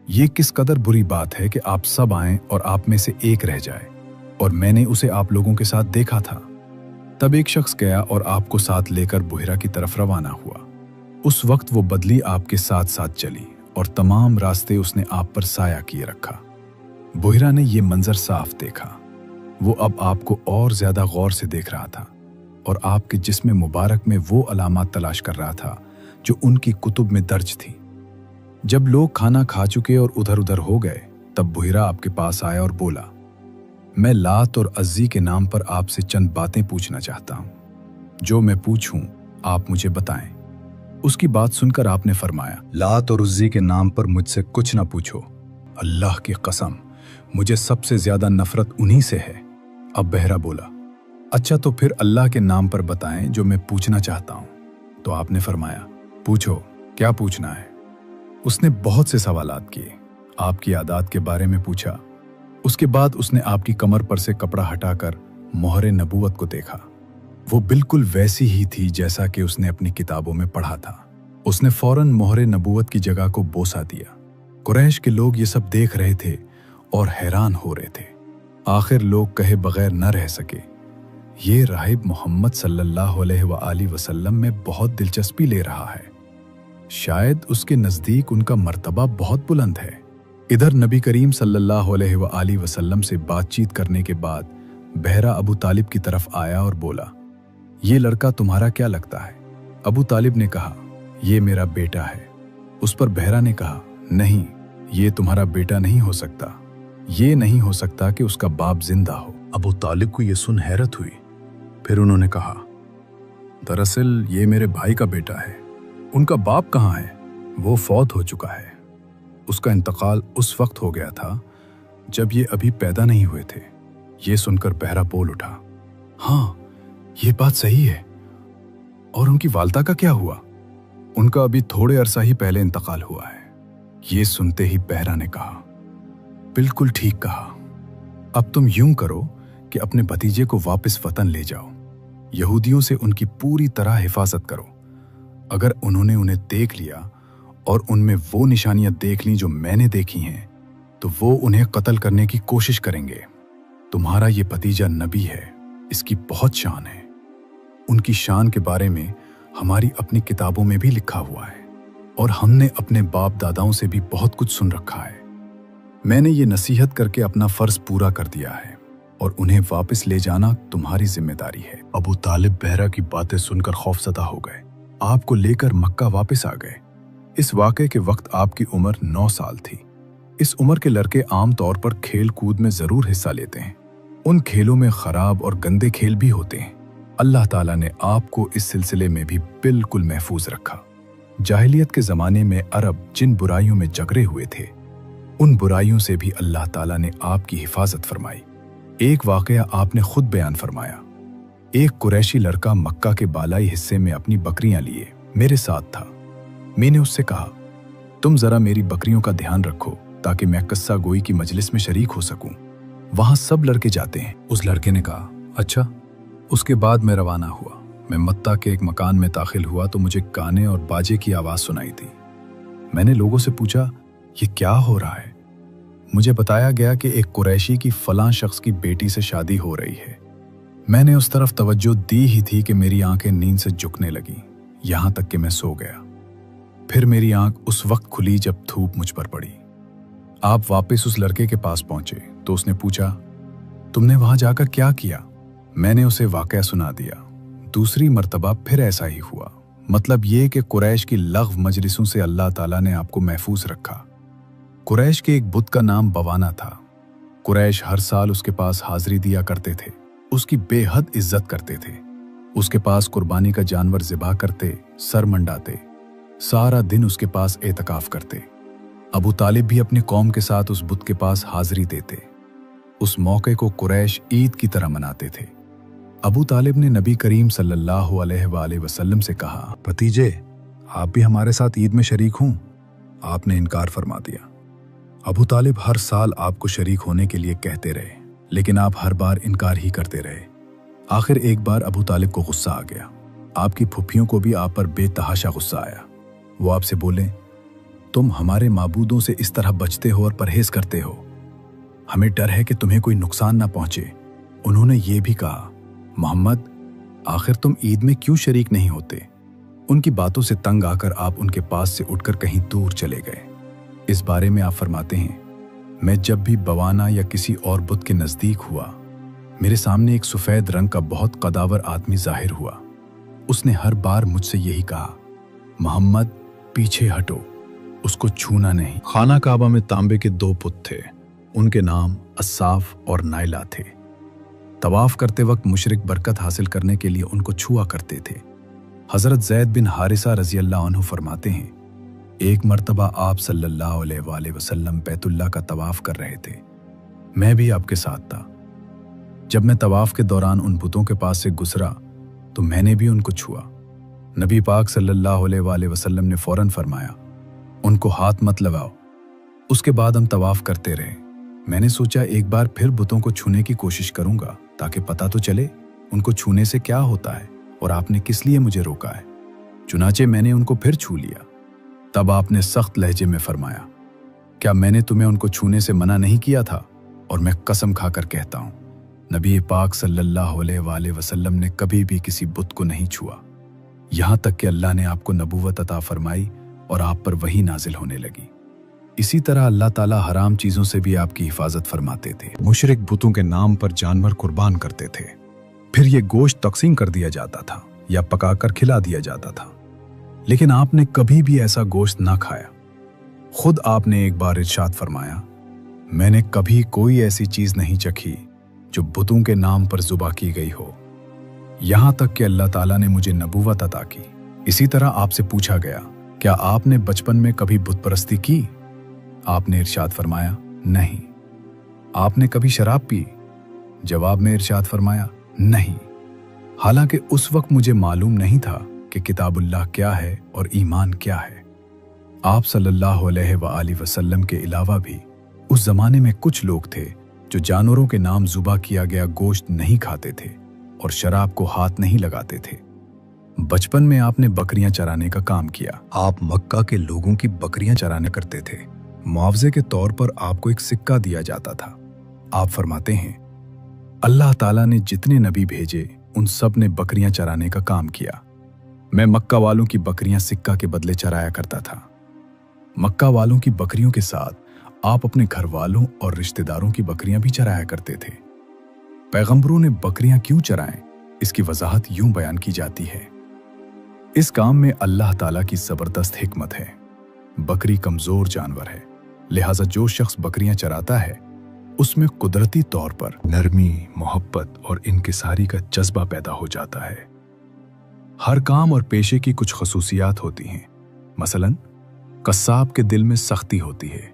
ये किस कदर बुरी बात है कि आप सब आएं और आप में से एक रह जाए, और मैंने उसे आप लोगों के साथ देखा था। तब एक शख्स गया और आपको साथ लेकर बुहरा की तरफ रवाना हुआ। उस वक्त वो बदली आपके साथ साथ चली और तमाम रास्ते उसने आप पर साया किए रखा। बुहरा ने यह मंजर साफ देखा। वो अब आपको और ज्यादा गौर से देख रहा था और आपके जिस्म मुबारक में वो अलामात तलाश कर रहा था जो उनकी कुतुब में दर्ज थी। जब लोग खाना खा चुके और उधर उधर हो गए, तब बुहरा आपके पास आया और बोला, मैं लात और अज्जी के नाम पर आपसे चंद बातें पूछना चाहता हूं। जो मैं पूछूं आप मुझे बताएं। उसकी बात सुनकर आपने फरमाया, लात और उज्जी के नाम पर मुझसे कुछ ना पूछो। अल्लाह की कसम, मुझे सबसे ज्यादा नफरत उन्हीं से है। अब बहरा बोला, अच्छा तो फिर अल्लाह के नाम पर बताएं जो मैं पूछना चाहता हूं। तो आपने फरमाया, पूछो, क्या पूछना है? उसने बहुत से सवालात किए, आपकी आदात के बारे में पूछा। उसके बाद उसने आपकी कमर पर से कपड़ा हटाकर मोहरे नबूवत को देखा। वो बिल्कुल वैसी ही थी जैसा कि उसने अपनी किताबों में पढ़ा था। उसने फौरन मोहरे नबूवत की जगह को बोसा दिया। कुरैश के लोग ये सब देख रहे थे और हैरान हो रहे थे। आखिर लोग कहे बगैर न रह सके, ये राहिब मोहम्मद सल्लल्लाहु अलैहि वसल्लम में बहुत दिलचस्पी ले रहा है। शायद उसके नजदीक उनका मर्तबा बहुत बुलंद है। इधर नबी करीम सल्लल्लाहु अलैहि वसल्लम से बातचीत करने के बाद बहरा अबू तालिब की तरफ आया और बोला, ये लड़का तुम्हारा क्या लगता है? अबू तालिब ने कहा, ये मेरा बेटा है। उस पर बहरा ने कहा, नहीं, ये तुम्हारा बेटा नहीं हो सकता। ये नहीं हो सकता कि उसका बाप जिंदा हो। अबू तालिब को यह सुन हैरत हुई। फिर उन्होंने कहा, दरअसल ये मेरे भाई का बेटा है। उनका बाप कहाँ है? वो फौत हो चुका है। उसका इंतकाल उस वक्त हो गया था जब ये अभी पैदा नहीं हुए थे। ये सुनकर बहरा बोल उठा, हाँ ये बात सही है। और उनकी वालदा का क्या हुआ? उनका अभी थोड़े अरसा ही पहले इंतकाल हुआ है। ये सुनते ही बहरा ने कहा, बिल्कुल ठीक कहा। अब तुम यूं करो कि अपने भतीजे को वापस वतन ले जाओ। यहूदियों से उनकी पूरी तरह हिफाजत करो। अगर उन्होंने उन्हें देख लिया और उनमें वो निशानियां देख लीं जो मैंने देखी हैं, तो वो उन्हें कत्ल करने की कोशिश करेंगे। तुम्हारा ये भतीजा नबी है, इसकी बहुत शान है। उनकी शान के बारे में हमारी अपनी किताबों में भी लिखा हुआ है और हमने अपने बाप दादाओं से भी बहुत कुछ सुन रखा है। मैंने ये नसीहत करके अपना फर्ज पूरा कर दिया है और उन्हें वापस ले जाना तुम्हारी जिम्मेदारी है। अबू तालिब बहरा की बातें सुनकर खौफजदा हो गए। आपको लेकर मक्का वापस आ गए। इस वाक़े के वक्त आपकी उम्र 9 साल थी। इस उम्र के लड़के आम तौर पर खेल कूद में जरूर हिस्सा लेते हैं। उन खेलों में खराब और गंदे खेल भी होते हैं। अल्लाह ताला ने आपको इस सिलसिले में भी बिल्कुल महफूज रखा। जाहिलियत के ज़माने में अरब जिन बुराइयों में जगरे हुए थे, उन बुराइयों से भी अल्लाह ताला ने आपकी हिफाजत फरमाई। एक वाक़या आपने खुद बयान फरमाया। एक कुरैशी लड़का मक्का के बालाई हिस्से में अपनी बकरियां लिए मेरे साथ था। मैंने उससे कहा, तुम जरा मेरी बकरियों का ध्यान रखो ताकि मैं कस्सा गोई की मजलिस में शरीक हो सकूं। वहां सब लड़के जाते हैं। उस लड़के ने कहा, अच्छा। उसके बाद मैं रवाना हुआ। मैं मत्ता के एक मकान में दाखिल हुआ तो मुझे गाने और बाजे की आवाज सुनाई दी। मैंने लोगों से पूछा, ये क्या हो रहा है? मुझे बताया गया कि एक कुरैशी की फलां शख्स की बेटी से शादी हो रही है। मैंने उस तरफ तवज्जो दी ही थी कि मेरी आंखें नींद से झुकने लगी, यहां तक कि मैं सो गया। फिर मेरी आंख उस वक्त खुली जब धूप मुझ पर पड़ी। आप वापस उस लड़के के पास पहुंचे तो उसने पूछा, तुमने वहां जाकर क्या किया? मैंने उसे वाकया सुना दिया। दूसरी मर्तबा फिर ऐसा ही हुआ। मतलब ये कि कुरैश की लग़्व मजलिसों से अल्लाह ताला ने आपको महफूज रखा। कुरैश के एक बुत का नाम बवाना था। कुरैश हर साल उसके पास हाजिरी दिया करते थे। उसकी बेहद इज्जत करते थे। उसके पास कुर्बानी का जानवर ज़िबा करते, सर मंडाते, सारा दिन उसके पास एतकाफ करते। अबू तालिब भी अपनी कौम के साथ उस बुत के पास हाजिरी देते। उस मौके को कुरैश ईद की तरह मनाते थे। अबू तालिब ने नबी करीम सल्लल्लाहु अलैहि वसल्लम से कहा, भतीजे आप भी हमारे साथ ईद में शरीक हों? आपने इनकार फरमा दिया। अबू तालिब हर साल आपको शरीक होने के लिए कहते रहे, लेकिन आप हर बार इनकार ही करते रहे। आखिर एक बार अबू तालिब को गुस्सा आ गया। आपकी फुफ्फियों को भी आप पर बेतहाशा गुस्सा आया। वो आपसे बोले, तुम हमारे माबूदों से इस तरह बचते हो और परहेज करते हो, हमें डर है कि तुम्हें कोई नुकसान ना पहुंचे। उन्होंने ये भी कहा, मोहम्मद आखिर तुम ईद में क्यों शरीक नहीं होते? उनकी बातों से तंग आकर आप उनके पास से उठकर कहीं दूर चले गए। इस बारे में आप फरमाते हैं, मैं जब भी बवाना या किसी और बुत के नजदीक हुआ, मेरे सामने एक सफेद रंग का बहुत कदावर आदमी जाहिर हुआ। उसने हर बार मुझसे यही कहा, मोहम्मद पीछे हटो, उसको छूना नहीं। खाना काबा में तांबे के 2 पुत थे। उनके नाम अस्साफ और नाइला थे। तवाफ करते वक्त मुशरिक बरकत हासिल करने के लिए उनको छुआ करते थे। हजरत ज़ैद बिन हारिसा रज़ी अल्लाह अन्हु फरमाते हैं, एक मर्तबा आप सल्लल्लाहु अलैहि वसल्लम बैतुल्लाह का तवाफ कर रहे थे। मैं भी आपके साथ था। जब मैं तवाफ के दौरान उन बुतों के पास से गुजरा तो मैंने भी उनको छुआ। नबी पाक सल्लल्लाहु अलैहि वसल्लम ने फौरन फरमाया, उनको हाथ मत लगाओ। उसके बाद हम तवाफ करते रहे। मैंने सोचा एक बार फिर बुतों को छूने की कोशिश करूंगा ताकि पता तो चले उनको छूने से क्या होता है और आपने किस लिए मुझे रोका है। चुनाचे मैंने उनको फिर छू लिया। तब आपने सख्त लहजे में फरमाया, क्या मैंने तुम्हें उनको छूने से मना नहीं किया था? और मैं कसम खाकर कहता हूं, नबी पाक सल्लल्लाहु अलैहि वसल्लम ने कभी भी किसी बुत को नहीं छुआ, यहां तक कि अल्लाह ने आपको नबूवत अता फरमाई और आप पर वही नाजिल होने लगी। इसी तरह अल्लाह ताला हराम चीजों से भी आपकी हिफाजत फरमाते थे। मुशरिक बुतों के नाम पर जानवर कुर्बान करते थे, फिर ये गोश्त तकसीम कर दिया जाता था या पकाकर खिला दिया जाता था, लेकिन आपने कभी भी ऐसा गोश्त ना खाया। खुद आपने एक बार इरशाद फरमाया, मैंने कभी कोई ऐसी चीज नहीं चखी जो बुतों के नाम पर जुबा की गई हो, यहां तक कि अल्लाह ताला ने मुझे नबूवत अता की। इसी तरह आपसे पूछा गया, क्या आपने बचपन में कभी बुत परस्ती की? आपने इरशाद फरमाया, नहीं। आपने कभी शराब पी? जवाब में इरशाद फरमाया, नहीं। हालांकि उस वक्त मुझे मालूम नहीं था कि किताबुल्लाह क्या है और ईमान क्या है। आप सल्लल्लाहु अलैहि वसल्लम के अलावा भी उस जमाने में कुछ लोग थे जो जानवरों के नाम जुबा किया गया गोश्त नहीं खाते थे और शराब को हाथ नहीं लगाते थे। बचपन में आपने बकरियां चराने का काम किया। आप मक्का के लोगों की बकरियां चराने करते थे। मुआवजे के तौर पर आपको एक सिक्का दिया जाता था। आप फरमाते हैं, अल्लाह ताला ने जितने नबी भेजे उन सब ने बकरियां चराने का काम किया। मैं मक्का वालों की बकरियां सिक्का के बदले चराया करता था। मक्का वालों की बकरियों के साथ आप अपने घर वालों और रिश्तेदारों की बकरियां भी चराया करते थे। पैगंबरों ने बकरियां क्यों चराएं, इसकी वजाहत यूं बयान की जाती है, इस काम में अल्लाह ताला की जबरदस्त हिकमत है। बकरी कमजोर जानवर है, लिहाजा जो शख्स बकरियां चराता है उसमें कुदरती तौर पर नरमी, मोहब्बत और इनकिसारी का जज्बा पैदा हो जाता है। हर काम और पेशे की कुछ खसूसियात होती हैं। मसलन कस्साब के दिल में सख्ती होती है,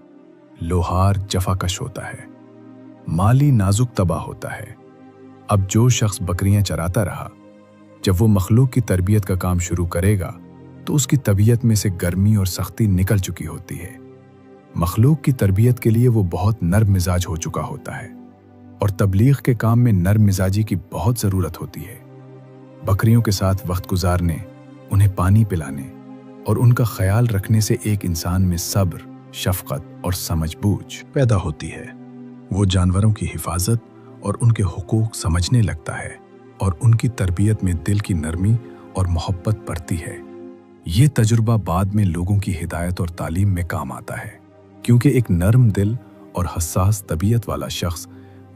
लोहार जफाकश होता है, माली नाजुक तबा होता है। अब जो शख्स बकरियां चराता रहा, जब वो मखलूक की तरबियत का काम शुरू करेगा तो उसकी तबीयत में से गर्मी और सख्ती निकल चुकी होती है। मखलूक की तरबियत के लिए वो बहुत नर्म मिजाज हो चुका होता है और तबलीग के काम में नर्म मिजाजी की बहुत ज़रूरत होती है। बकरियों के साथ वक्त गुजारने, उन्हें पानी पिलाने और उनका ख्याल रखने से एक इंसान में सब्र, शफकत और समझबूझ पैदा होती है। वो जानवरों की हिफाजत और उनके हुकूक समझने लगता है और उनकी तरबियत में दिल की नरमी और मोहब्बत बढ़ती है। ये तजुर्बा बाद में लोगों की हिदायत और तालीम में काम आता है, क्योंकि एक नर्म दिल और हसास तबीयत वाला शख्स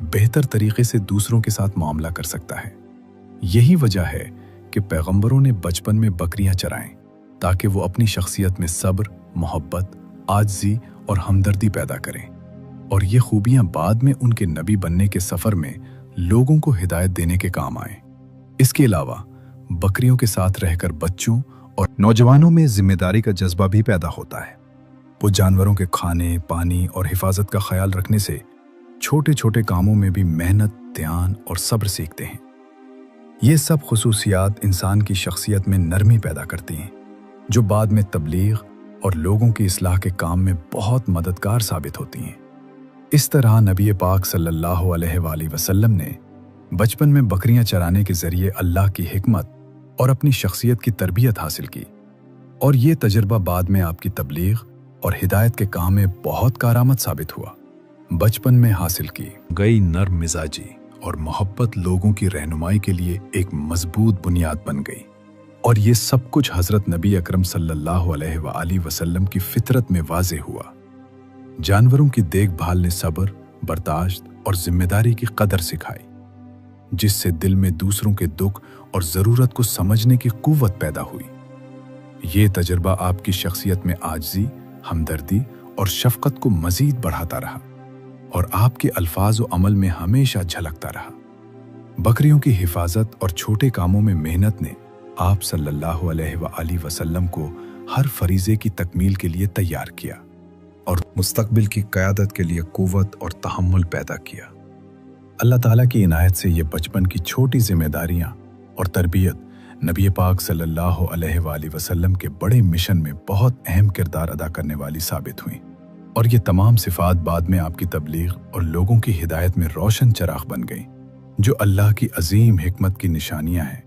बेहतर तरीके से दूसरों के साथ मामला कर सकता है। यही वजह है कि पैगंबरों ने बचपन में बकरियां चराएं ताकि वो अपनी शख्सियत में सब्र, मोहब्बत, आजिज़ी और हमदर्दी पैदा करें और ये खूबियां बाद में उनके नबी बनने के सफ़र में लोगों को हिदायत देने के काम आए। इसके अलावा बकरियों के साथ रहकर बच्चों और नौजवानों में जिम्मेदारी का जज्बा भी पैदा होता है। वो जानवरों के खाने, पानी और हिफाजत का ख्याल रखने से छोटे छोटे कामों में भी मेहनत, ध्यान और सब्र सीखते हैं। ये सब खुसूसियात इंसान की शख्सियत में नरमी पैदा करती हैं, जो बाद में तबलीग और लोगों की इस्लाह के काम में बहुत मददगार साबित होती हैं। इस तरह नबी पाक सल्लल्लाहु अलैहि वसल्लम ने बचपन में बकरियां चराने के जरिए अल्लाह की हिकमत और अपनी शख्सियत की तरबियत हासिल की और ये तजर्बा बाद में आपकी तबलीग और हिदायत के काम में बहुत कारआमद साबित हुआ। बचपन में हासिल की गई नर्म मिजाजी और मोहब्बत लोगों की रहनुमाई के लिए एक मजबूत बुनियाद बन गई और ये सब कुछ हजरत नबी अकरम सल्लल्लाहु अलैहि वसल्लम की फितरत में वाज़े हुआ। जानवरों की देखभाल ने सब्र, बर्दाश्त और जिम्मेदारी की कदर सिखाई, जिससे दिल में दूसरों के दुख और ज़रूरत को समझने की कुव्वत पैदा हुई। ये तजर्बा आपकी शख्सियत में आजिज़ी, हमदर्दी और शफकत को मज़ीद बढ़ाता रहा और आपके अल्फाज व अमल में हमेशा झलकता रहा। बकरियों की हिफाजत और छोटे कामों में मेहनत ने आप सल्लल्लाहु अलैहि वसल्लम को हर फरीज़े की तकमील के लिए तैयार किया और मुस्तकबिल की क़यादत के लिए कुव्वत और तहम्मुल पैदा किया। अल्लाह ताला की इनायत से ये बचपन की छोटी जिम्मेदारियां और तरबियत नबी पाक सल्लल्लाहु अलैहि वसल्लम के बड़े मिशन में बहुत अहम किरदार अदा करने वाली साबित हुई और ये तमाम सिफात बाद में आपकी तबलीग और लोगों की हिदायत में रोशन चराग बन गई, जो अल्लाह की अजीम हिकमत की निशानियां हैं